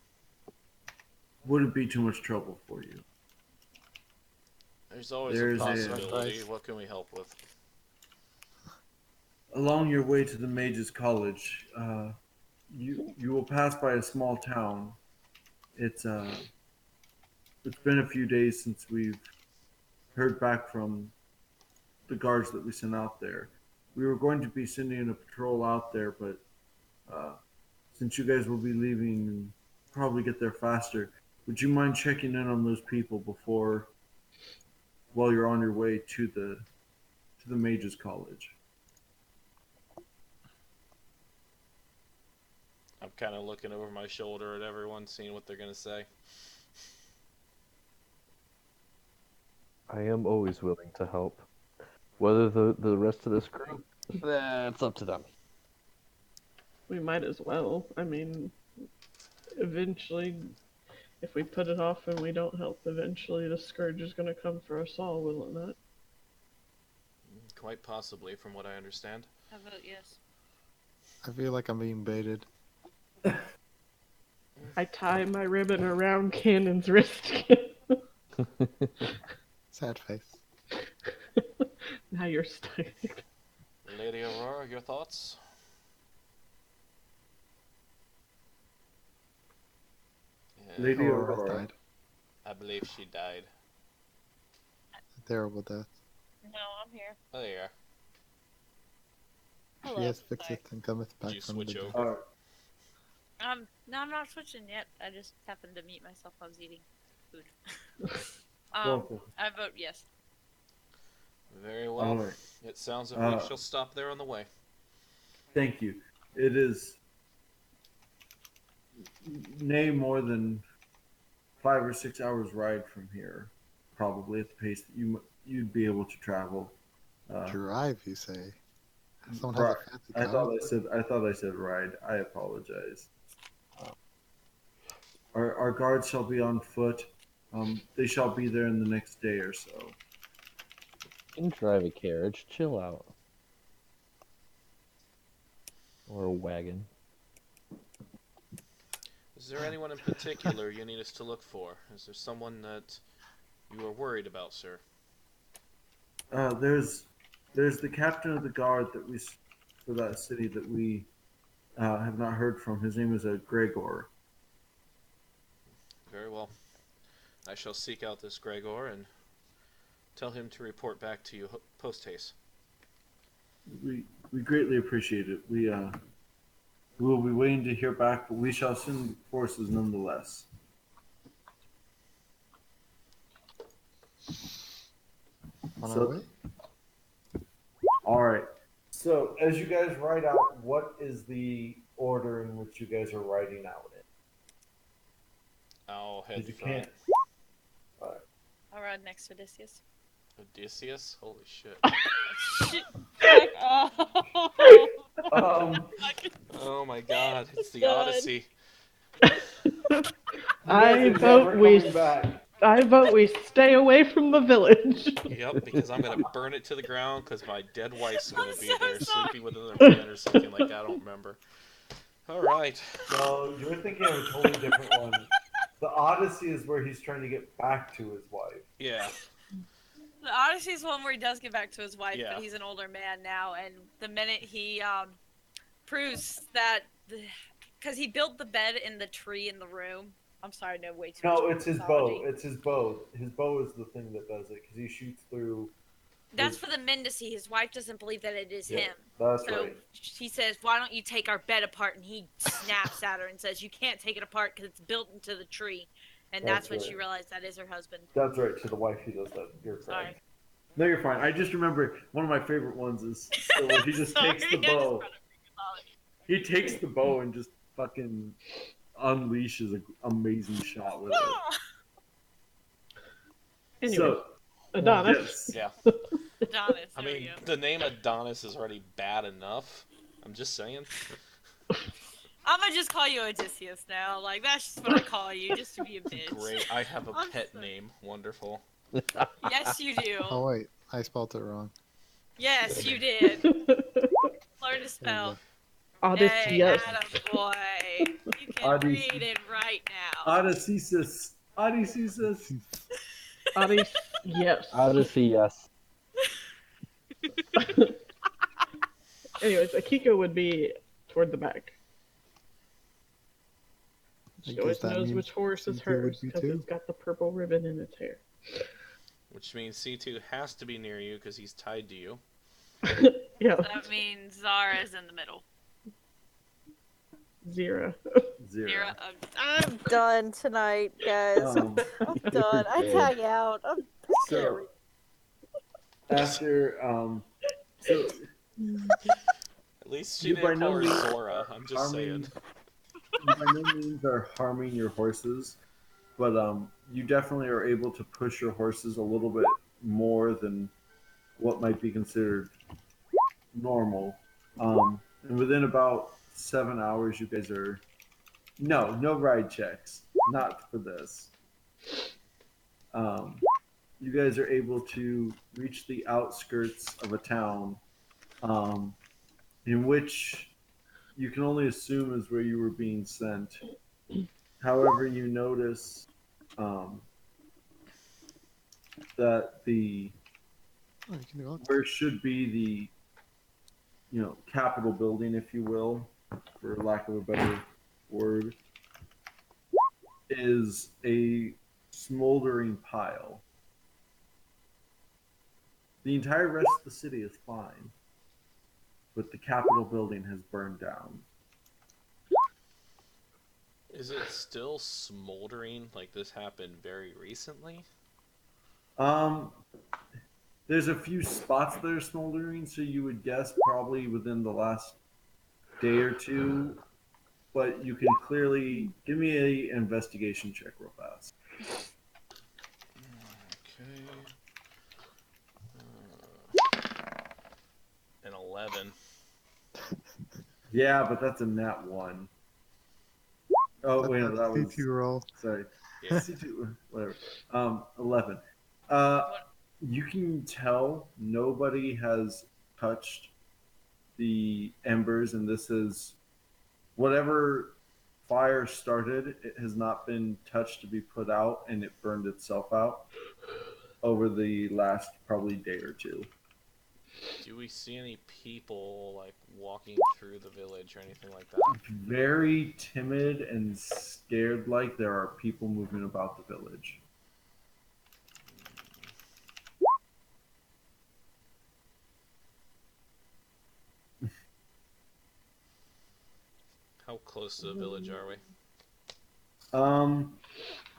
wouldn't be too much trouble for you. There's always There's a a- possibility. What can we help with? Along your way to the Mages College, you will pass by a small town. It's been a few days since we've heard back from the guards that we sent out there. We were going to be sending a patrol out there, but since you guys will be leaving and probably get there faster, would you mind checking in on those people while you're on your way to the Mages College? I'm kind of looking over my shoulder at everyone, seeing what they're going to say. I am always willing to help. Whether the rest of this group, that's up to them. We might as well. I mean, eventually, if we put it off and we don't help, eventually the scourge is going to come for us all, will it not? Quite possibly, from what I understand. I vote yes. I feel like I'm being baited. I tie my ribbon around Cannon's wrist. Sad face. Now you're stuck. Lady Aurora, your thoughts? Yeah, Lady Aurora Aurora. died. I believe she died. A terrible death. No, I'm here. Oh, there you are. Hello. She has Sorry. fixeth and cometh back you from switch the dead. over? No, I'm not switching yet. I just happened to mute myself while I was eating food. Well, I vote yes. Very well. all right. It sounds as if Uh, we shall stop there on the way. Thank you. It is nay more than 5 or 6 hours ride from here, probably at the pace that you'd be able to travel. Drive, you say? Someone Right. has a fancy I car. thought I said ride. I apologize. Our guards shall be on foot. They shall be there in the next day or so. You can drive a carriage, chill out. Or a wagon. Is there anyone in particular you need us to look for? Is there someone that you are worried about, sir? There's the captain of the guard for that city that we have not heard from. His name is Gregor. Very well. I shall seek out this Gregor and Tell him to report back to you post haste. We greatly appreciate it. We will be waiting to hear back, but we shall send forces nonetheless. On our So, way. all right. So, as you guys write out, what is the order in which you guys are writing out in? I'll head Because you front. can't. I'll ride next to Odysseus. Odysseus? Holy shit. Shit. Fuck off. Oh my god, it's the Done. Odyssey. I vote we stay away from the village. Yep, because I'm gonna burn it to the ground because my dead wife's gonna I'm be so there sorry. sleeping with another man or something like that. I don't remember. Alright. No, you're thinking of a totally different one. The Odyssey is where he's trying to get back to his wife. Yeah. The Odyssey's one where he does get back to his wife, Yeah. but he's an older man now, and the minute he proves that, because he built the bed in the tree in the room. I'm sorry, no, way too much. No, it's his bow. mythology. It's his bow. His bow is the thing that does it because he shoots through. That's for the men to see. His wife doesn't believe that it is Yeah, him. that's So right. she says, "Why don't you take our bed apart?" And he snaps at her and says, "You can't take it apart because it's built into the tree." And that's That's when right. she realized that is her husband. That's right. To the wife, he does that. You're Sorry. correct. No, you're fine. I just remember one of my favorite ones is still where he just takes the Sorry, I just bow. brought up mythology. He takes the bow and just fucking unleashes an amazing shot with it. Anyway, So, Adonis. yes. Yeah. Adonis, I there we mean, go. the name Adonis is already bad enough. I'm just saying. I'm gonna just call you Odysseus now. Like, that's just what I call you, just to be a bitch. Great. I have a I'm pet sorry. name. Wonderful. Yes, you do. Oh wait, I spelled it wrong. Yes, you did. Learn to There you spell. go. Hey, Odysseus. attaboy. You can Odyssey. read it right now. Odysseus. Odysseus. Odysseus. Yes. Odyssey, yes. Anyways, Akiko would be toward the back. I She always guess that knows means which horse is C2 would hers be because too. it's got the purple ribbon in its hair. Which means C2 has to be near you because he's tied to you. Yeah, That means Zara's in the middle. Zero. Zero. I'm done tonight, guys. Um, I'm done. I tag out. so after so At least she You by didn't call no her means Zora. I'm just saying. you by no means are harming your horses, but you definitely are able to push your horses a little bit more than what might be considered normal. And within about 7 hours, you guys are no ride checks, not for this. You guys are able to reach the outskirts of a town, in which you can only assume is where you were being sent. However, you notice that the Oh, you can go. where should be the Capitol building, if you will, for lack of a better word, is a smoldering pile. The entire rest of the city is fine, but the Capitol building has burned down. Is it still smoldering like this happened very recently? There's a few spots that are smoldering, so you would guess probably within the last day or two. But you can clearly give me an investigation check real fast. Okay. An 11. Yeah, but that's a nat one. Oh wait, no, that was C2 roll. sorry. Yeah. C2, whatever. 11. You can tell nobody has touched the embers, and this is whatever fire started. It has not been touched to be put out, and it burned itself out over the last probably day or two. Do we see any people like walking through the village or anything like that? Very timid and scared, like there are people moving about the village. How close to the village are we?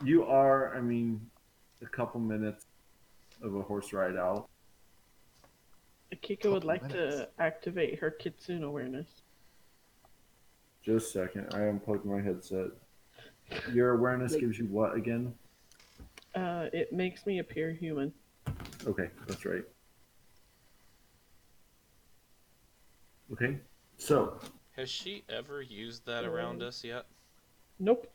You are, I mean, a couple minutes of a horse ride out. Akiko would Couple like minutes. to activate her kitsune awareness. Just a second. I unplugged my headset. Your awareness gives you what again? It makes me appear human. Okay, that's right. Okay, so Has she ever used that around us yet? Nope.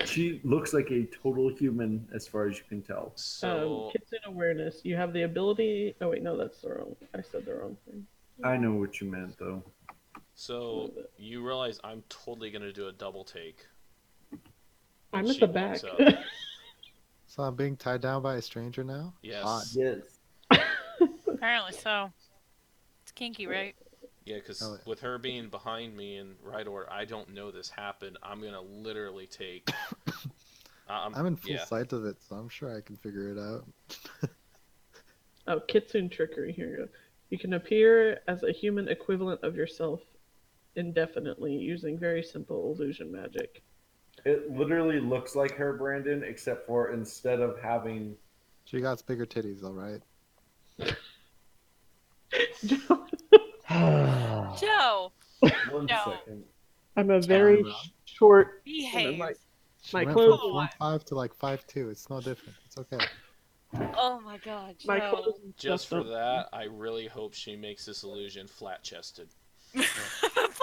she looks like a total human as far as you can tell. So Kitsune awareness. You have the ability. Oh wait, no, that's the wrong. I said the wrong thing. I know what you meant though. So you realize I'm totally gonna do a double take. I'm when at she the walks back. up. So I'm being tied down by a stranger now? Yes. Hot. Yes. Apparently so. It's kinky, right? Yeah, because Oh, yeah. with her being behind me in right order, I don't know this happened. I'm gonna literally take. I'm in full yeah. sight of it, so I'm sure I can figure it out. Oh, kitsune trickery. Here you go. You can appear as a human equivalent of yourself indefinitely using very simple illusion magic. It literally looks like her, Brandon, except for instead of having She got bigger titties, all right. Joe, one No. second. I'm a Joe, very Rob. short behave. woman. Like She my went clothes. from 4'5" to like 5'2". It's no different. It's okay. Oh my god, My Joe. clothes and Just stuff for don't. that, I really hope she makes this illusion flat-chested.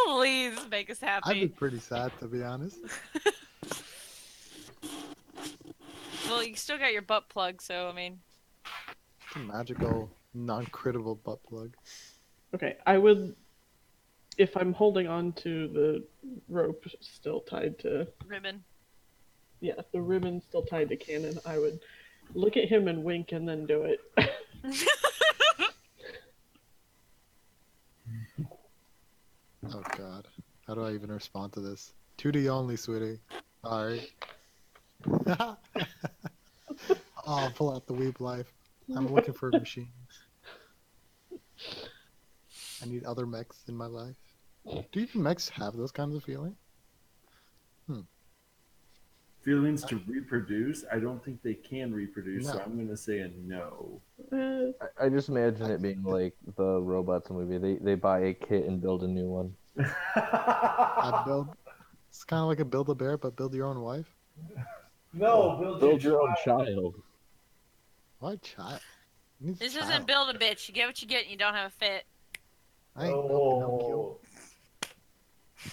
Please make us I'd be happy. pretty sad, to be honest. Well, you still got your butt plug, so I mean. It's a magical, non-critable butt plug. Okay, I would. If I'm holding on to the rope still tied to. Ribbon. Yeah, the ribbon still tied to Cannon, I would look at him and wink and then do it. Oh god. How do I even respond to this? 2D only, sweetie. Sorry. Oh, pull out the weeb life. I'm looking for machines. I need other mechs in my life. Do even mechs have those kinds of feelings? Feelings to reproduce? I don't think they can reproduce, so No. I'm gonna say a no. I just imagine it being like the robots movie. They buy a kit and build a new one. It's kind of like a Build-A-Bear, but build your own wife. No, Build your own child. Why child? Needs This child. isn't build a bitch. You get what you get and you don't have a fit. I ain't built Pinocchio.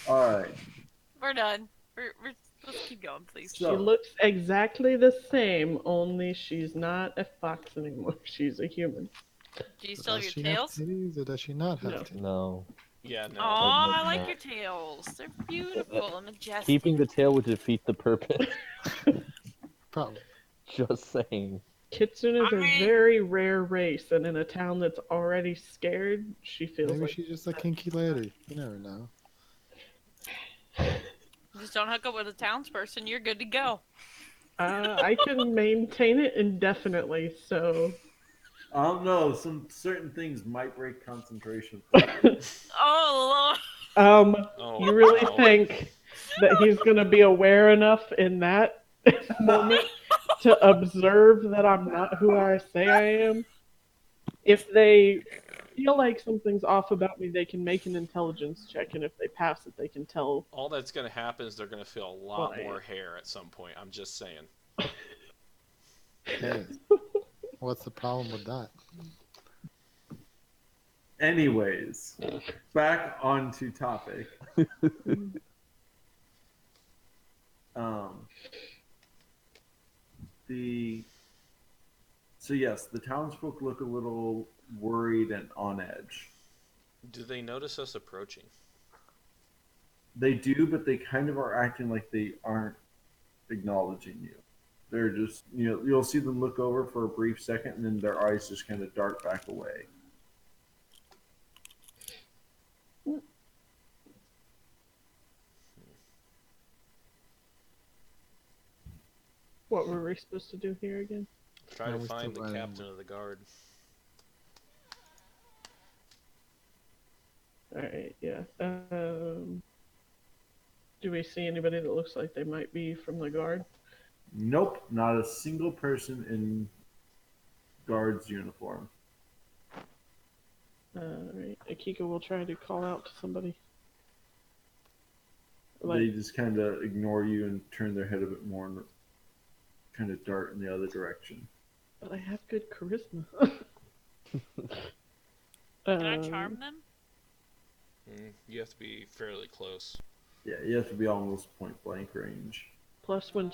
Alright. We're done. Let's keep going, please. She So looks exactly the same, only she's not a fox anymore. She's a human. Do you still have Does your she have tails? titties or does she not have No. titties? No. Yeah, no. Oh, I no. like your tails. They're beautiful and majestic. Keeping the tail would defeat the purpose. Probably. Just saying. Kitsune is I a mean- very rare race, and in a town that's already scared, she feels Maybe like she's just a kinky lady. You never know. Just don't hook up with a townsperson. You're good to go. I can maintain it indefinitely, so I don't know. Some certain things might break concentration. Oh, Oh, you really no. think that he's gonna be aware enough in that moment to observe that I'm not who I say I am? If they feel like something's off about me, they can make an intelligence check, and if they pass it, they can tell. All that's gonna happen is they're gonna feel a lot Why? more hair at some point. I'm just saying. Hey, what's the problem with that? Anyways, back onto topic. Um, so yes, the townsfolk look a little worried and on edge. Do they notice us approaching? They do, but they kind of are acting like they aren't acknowledging you. They're just, you'll see them look over for a brief second, and then their eyes just kind of dart back away. What were we supposed to do here again? Try No, to we still find the got captain of the guard. Alright, yeah. Do we see anybody that looks like they might be from the guard? Nope, not a single person in guard's uniform. Right. Akiko will try to call out to somebody. They just kind of ignore you and turn their head a bit more and kind of dart in the other direction. But I have good charisma. Can I charm them? You have to be fairly close. Yeah, you have to be almost point blank range. Plus, when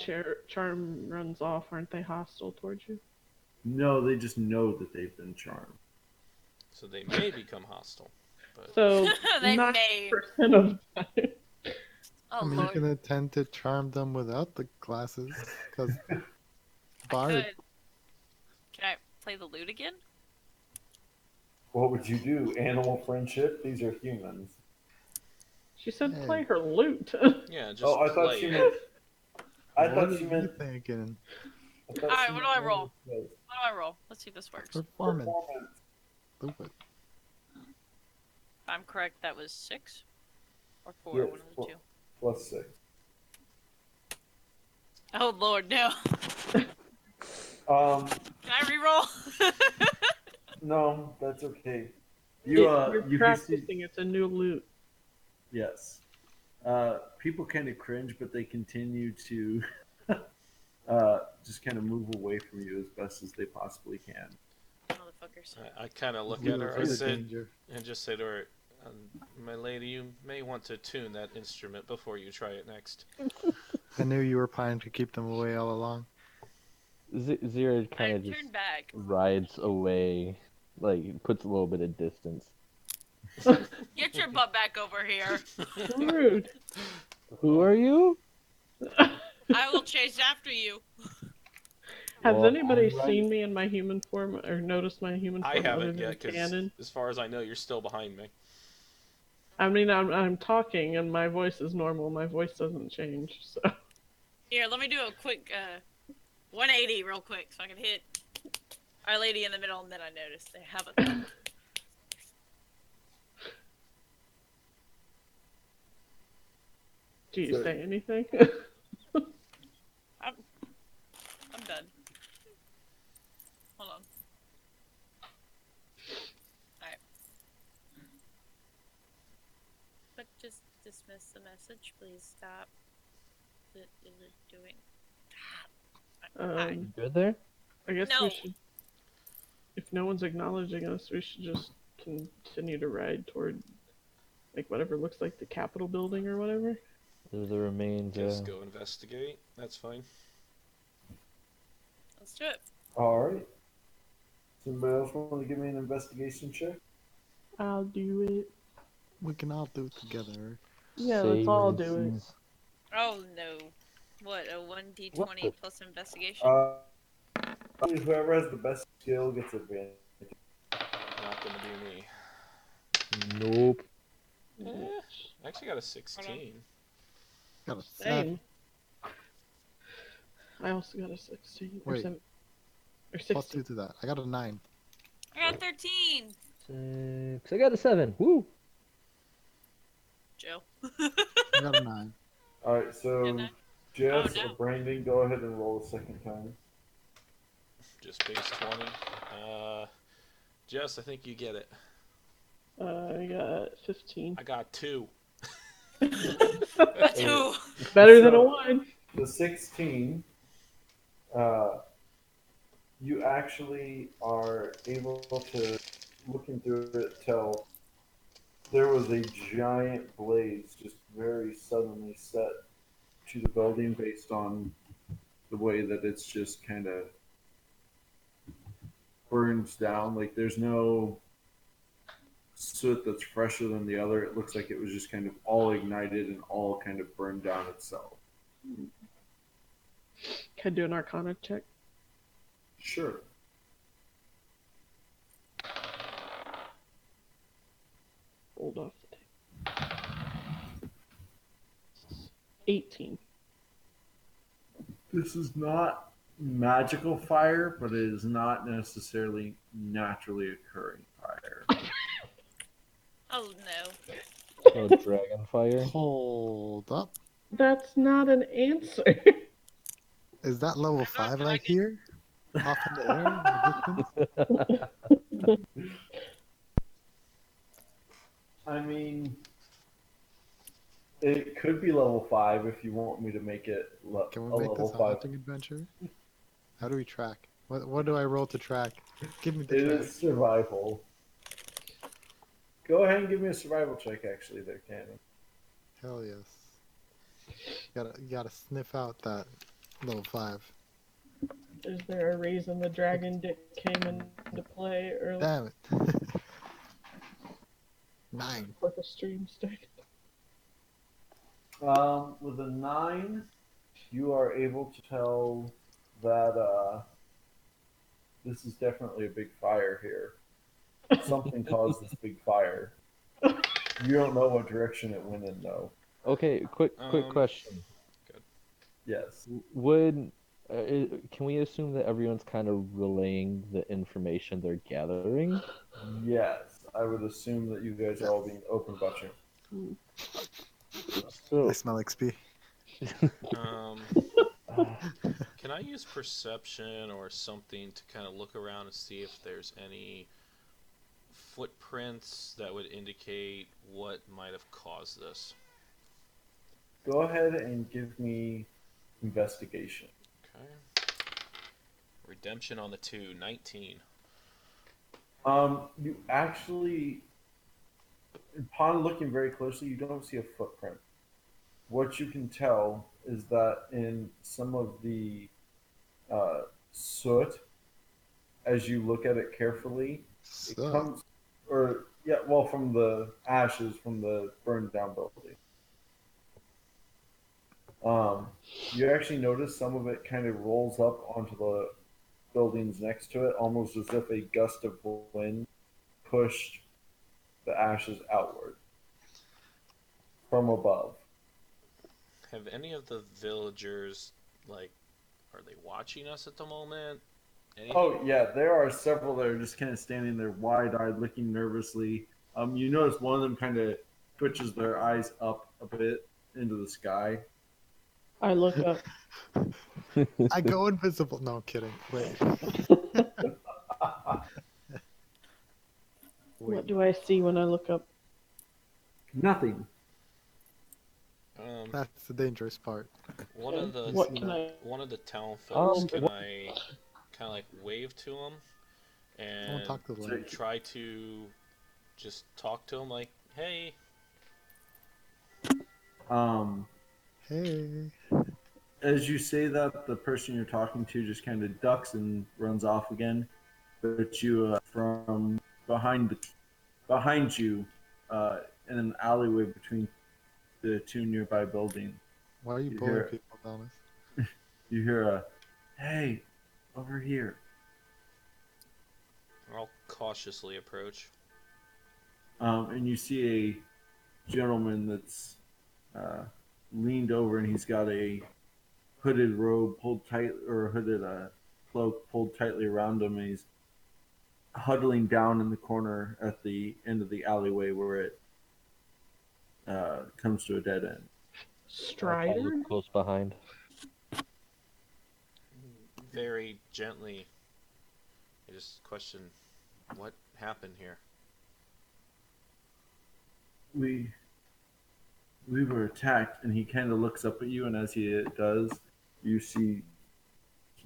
charm runs off, aren't they hostile towards you? No, they just know that they've been charmed. So they may become hostile. But So They 9% may. of the time. Oh I mean, lord. you can attempt to charm them without the glasses, because I bard. could. Can I play the lute again? What would you do? Animal friendship? These are humans. She said Hey. play her lute. yeah, just Oh, I thought play she it. meant. I What thought are she you meant. thinking? Alright, what do I roll? What do I roll? Let's see if this works. Performance. Do it. If I'm correct, that was 6 or 4, Yeah, one of the two. plus 6. Oh lord, no. Um, Can I reroll? no, that's okay. You're You practicing. It's a new lute. Yes. People kind of cringe, but they continue to just kind of move away from you as best as they possibly can. Motherfuckers. I kind of look You at her avoid the and danger. just say to her, "My lady, you may want to tune that instrument before you try it next." I knew you were planning to keep them away all along. Zira kind I of just turned back. rides away, like puts a little bit of distance. Get your butt back over here. Rude. Who are you? I will chase after you. Has Well, anybody I'm right- seen me in my human form or noticed my human I form other haven't than yet, because Cannon? as far as I know, you're still behind me. I mean, I'm talking and my voice is normal. My voice doesn't change. So Here, let me do a quick 180 real quick so I can hit our lady in the middle, and then I noticed they have a thumb. do you So- say anything? I'm done. Hold on. Alright. But just dismiss the message, please stop. What is it doing? Um, Good there? I guess No. we should. If no one's acknowledging us, we should just continue to ride toward, like, whatever looks like the Capitol building or whatever. There's the remains. Just go investigate. That's fine. Let's do it. All right. Somebody else want to give me an investigation check? I'll do it. We can all do it together. Yeah, let's all do it. Says- Oh no. What, a 1d20 What the- plus investigation? Whoever has the best skill gets advantage. Not gonna be me. Nope. I actually got a 16. Got a 7. Same. I also got a 16 or Wait. 7 or Plus 16. 2 to that. I got a 9. I got 13! 6. I got a 7. Woo! Joe. I got a 9. All right, so Didn't I? Jess Oh, no. or Brandon, go ahead and roll a second time. Just base 20. Jess, I think you get it. I got 15. I got 2. Two! Better than a So- 1. The 16, you actually are able to, looking through it, tell there was a giant blaze just very suddenly set to the building based on the way that it's just kind of burns down. Like there's no soot that's fresher than the other. It looks like it was just kind of all ignited and all kind of burned down itself. Can I do an Arcana check? Sure. Hold off the tape. 18. This is not magical fire, but it is not necessarily naturally occurring fire. Oh no. Oh, dragon fire. Hold up. That's not an answer. Is that level I'm not 5 right dragging. here? Off in the air? In the distance? I mean, it could be level 5 if you want me to make it Can a we make this level a 5. hunting adventure? How do we track? What do I roll to track? Give me the It track. is survival. Go ahead and give me a survival check, actually, there, Cannon. Hell yes. You gotta sniff out that level 5. Is there a reason the dragon dick came into play early Damn it. 9. with the stream stick? With a 9, you are able to tell that this is definitely a big fire here. Something caused this big fire. You don't know what direction it went in, though. Okay, quick question. Yes. Would can we assume that everyone's kind of relaying the information they're gathering? Yes. I would assume that you guys are all being open about you. So I smell XP. Um, can I use perception or something to kind of look around and see if there's any footprints that would indicate what might have caused this? Go ahead and give me investigation. Okay. Redemption on the 2, 19. You actually, upon looking very closely, you don't see a footprint. What you can tell is that in some of the soot, as you look at it carefully, it So, comes, or yeah, well, from the ashes from the burned down building. You actually notice some of it kind of rolls up onto the buildings next to it, almost as if a gust of wind pushed the ashes outward from above. Have any of the villagers, like, are they watching us at the moment? Anything? Oh yeah, there are several that are just kind of standing there, wide-eyed, looking nervously. You notice one of them kind of twitches their eyes up a bit into the sky. I look up. I go invisible. No, kidding. Wait. What do I see when I look up? Nothing. That's the dangerous part. One of the What can I? one of the town folks, can what- I kind of like wave to him Someone and talk to the light. try to just talk to him like, hey, Um, Hey. as you say that, the person you're talking to just kind of ducks and runs off again. But you, from behind you, in an alleyway between the two nearby buildings, Why are you You bullying hear- people, Adonis? you hear a, "Hey, over here." I'll cautiously approach. And you see a gentleman that's leaned over, and he's got a hooded robe pulled tight, or a hooded cloak pulled tightly around him, and he's huddling down in the corner at the end of the alleyway where it comes to a dead end. I Strider? look close behind. Very gently, I just question, what happened here? We were attacked, and he kind of looks up at you, and as he does, you see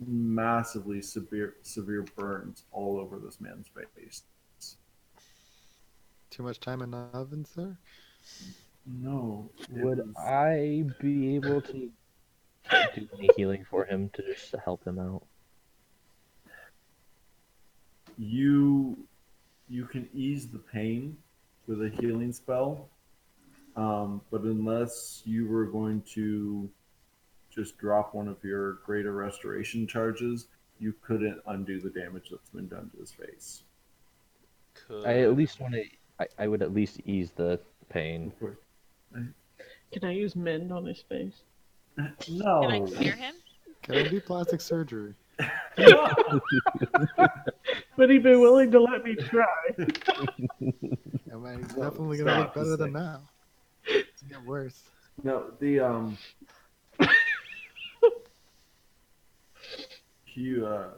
massively severe burns all over this man's face. Too much time in the oven, sir? No, it Would was- I be able to do any healing for him to just help him out? you can ease the pain with a healing spell, but unless you were going to just drop one of your greater restoration charges, you couldn't undo the damage that's been done to his face. Could I at least want to. I would at least ease the pain. Of course. Can I use mend on his face? No. Can I clear him? Can I do plastic surgery? Would he be willing to let me try? Am I No, definitely stop gonna look the better than thing. now? It's getting worse. No, the you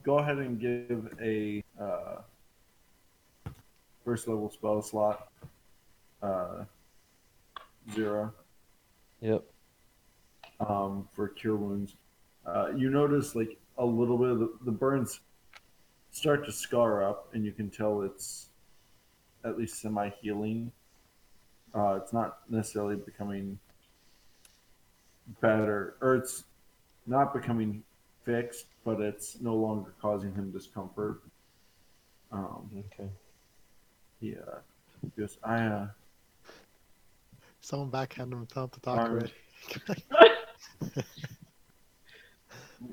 go ahead and give a first level spell slot 0 Yep. for cure wounds. You notice like a little bit of the burns start to scar up, and you can tell it's at least semi healing. It's not necessarily becoming better, or it's not becoming fixed, but it's no longer causing him discomfort. Okay. He goes, Someone backhand him and tell him to talk Arm. already.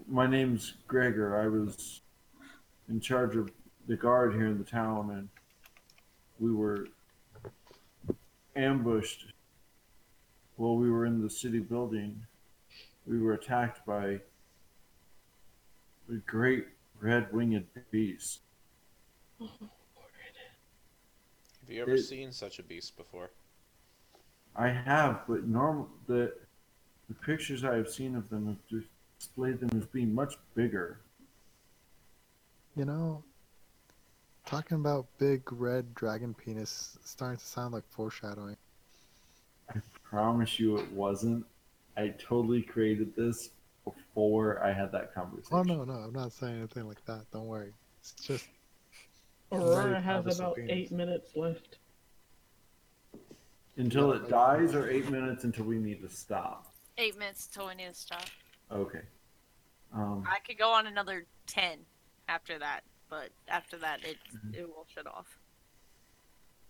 my name's Gregor. I was in charge of the guard here in the town, and we were ambushed while we were in the city building. We were attacked by a great red-winged beast. Have you ever seen such a beast before? I have, but the pictures I have seen of them have displayed them as being much bigger. You know, talking about big red dragon penis is starting to sound like foreshadowing. I promise you it wasn't. I totally created this before I had that conversation. Oh no, I'm not saying anything like that. Don't worry. It's just Aurora Right, has obviously about penis. 8 minutes left. Until it dies, or 8 minutes until we need to stop? 8 minutes till we need to stop. Okay. I could go on another 10 after that, but after that, it will shut off.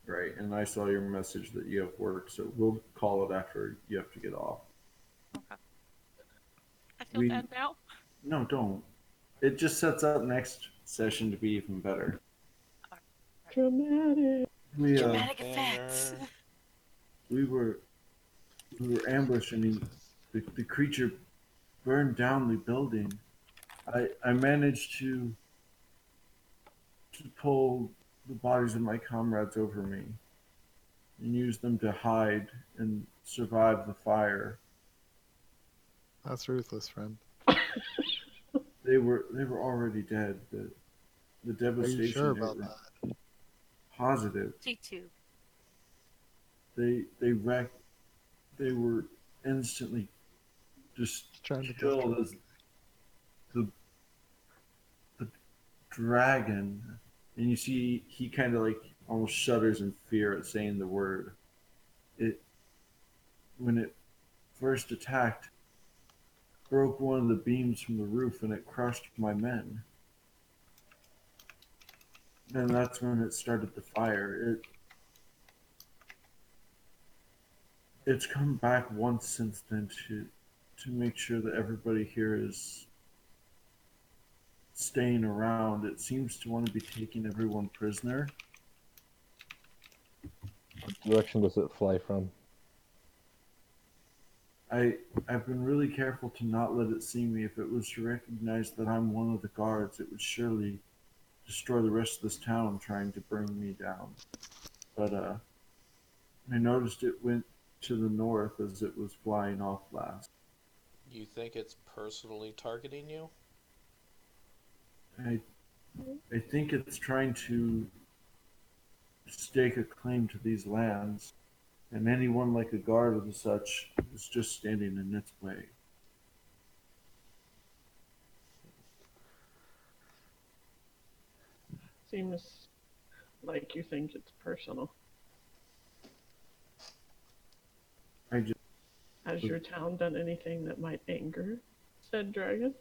Right, and I saw your message that you have work, so we'll call it after you have to get off. Okay. I feel bad now. No, don't. It just sets up next session to be even better. Dramatic. Dramatic effects. We were ambushed, and the creature burned down the building. I managed to pull the bodies of my comrades over me and use them to hide and survive the fire. that's ruthless, friend. They were already dead. The Are devastation. you sure about there. that? Positive. T2. They wrecked. They were instantly just Trying to killed as the dragon. And you see he kind of like almost shudders in fear at saying the word. When it first attacked, broke one of the beams from the roof, and it crushed my men. And that's when it started the fire. It's come back once since then to make sure that everybody here is staying around. It seems to want to be taking everyone prisoner. What direction does it fly from? I've been really careful to not let it see me. If it was to recognize that I'm one of the guards, it would surely destroy the rest of this town trying to bring me down. But I noticed it went to the north as it was flying off last. You think it's personally targeting you? I think it's trying to stake a claim to these lands, and anyone like a guard of the such is just standing in its way. Seems like you think it's personal. Has your town done anything that might anger said dragon?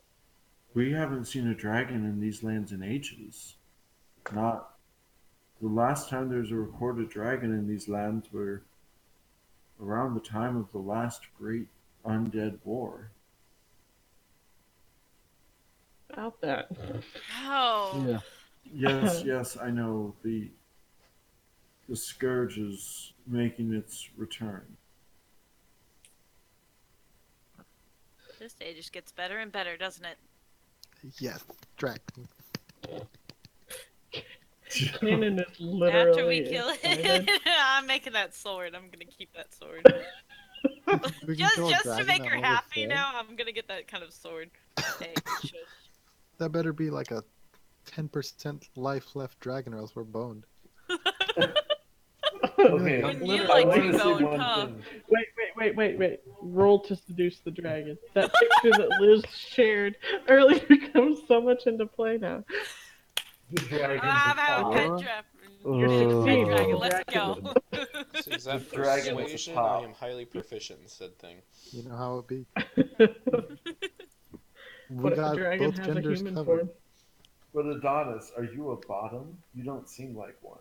We haven't seen a dragon in these lands in ages. Not the last time there was a recorded dragon in these lands were around the time of the last great undead war. About that. Oh. Yeah. Yes, I know. The scourge is making its return. This day just gets better and better, doesn't it? Yes, dragon. Cannon is literally After we kill excited. it, I'm making that sword. I'm gonna keep that sword. We can kill a Just to dragon make that her will happy overflow. now, I'm gonna get that kind of sword. Hey, shush. That better be like a 10% life left dragon, or else we're boned. Okay, When you I like want to to say bone, one huh? thing. Wait. Roll to seduce the dragon. That picture that Liz shared earlier comes so much into play now. The dragon's I'm out top. pet What? dragon. You're Pet 16. dragon, Oh, let's go. So is that The dragon was persuasion, top. or I am highly proficient in said thing? You know how it be. We What if the got dragon both has a genders human covered. form? But Adonis, are you a bottom? You don't seem like one.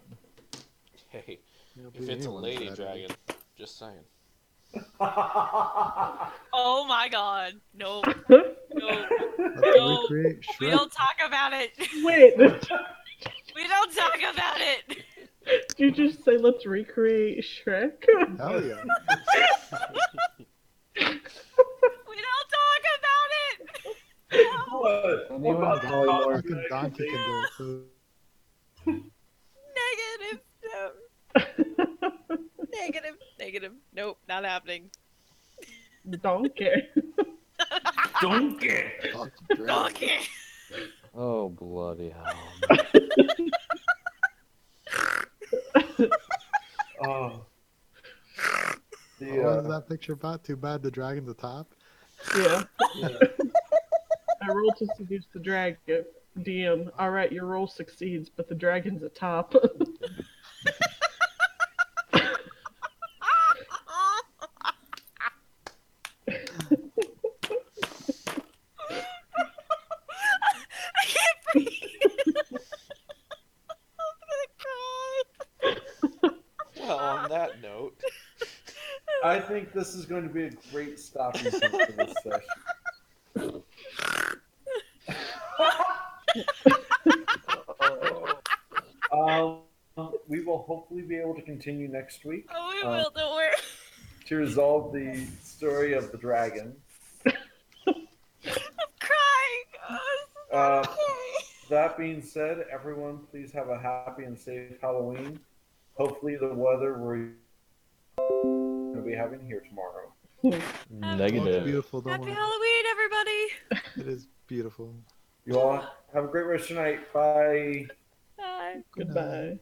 Hey, It'll if be it's a anyone's lady better. dragon, just saying. Oh my god. No. No. Let's No. recreate We Shrek. don't talk about it. Wait, We don't talk about it. did you just say let's recreate Shrek? Hell yeah. We don't talk about it. No. What? Anyone What got any more? Fucking donkey can do it. So Negative. No. Negative. Nope, not happening. Donkey. Donkey! fuck dragon. Donkey. Oh, bloody hell. Oh. What was that picture about? Too bad the dragon's a top. Yeah. Yeah. I roll to seduce the dragon. DM. Alright, your roll succeeds, but the dragon's a top. I can't breathe. I'm gonna cry. Well, on that note, I think this is going to be a great stopping point for this session. We will hopefully be able to continue next week Oh, we will, don't worry. to resolve the story of the dragon. I'm crying. Oh, this is not okay. That being said, everyone, please have a happy and safe Halloween. Hopefully, the weather we're going to be having here tomorrow. Oh, it's Negative. beautiful. Don't Happy worry. Halloween, everybody. It is beautiful. You all have a great rest of your night. Bye. Bye. Good night. Goodbye.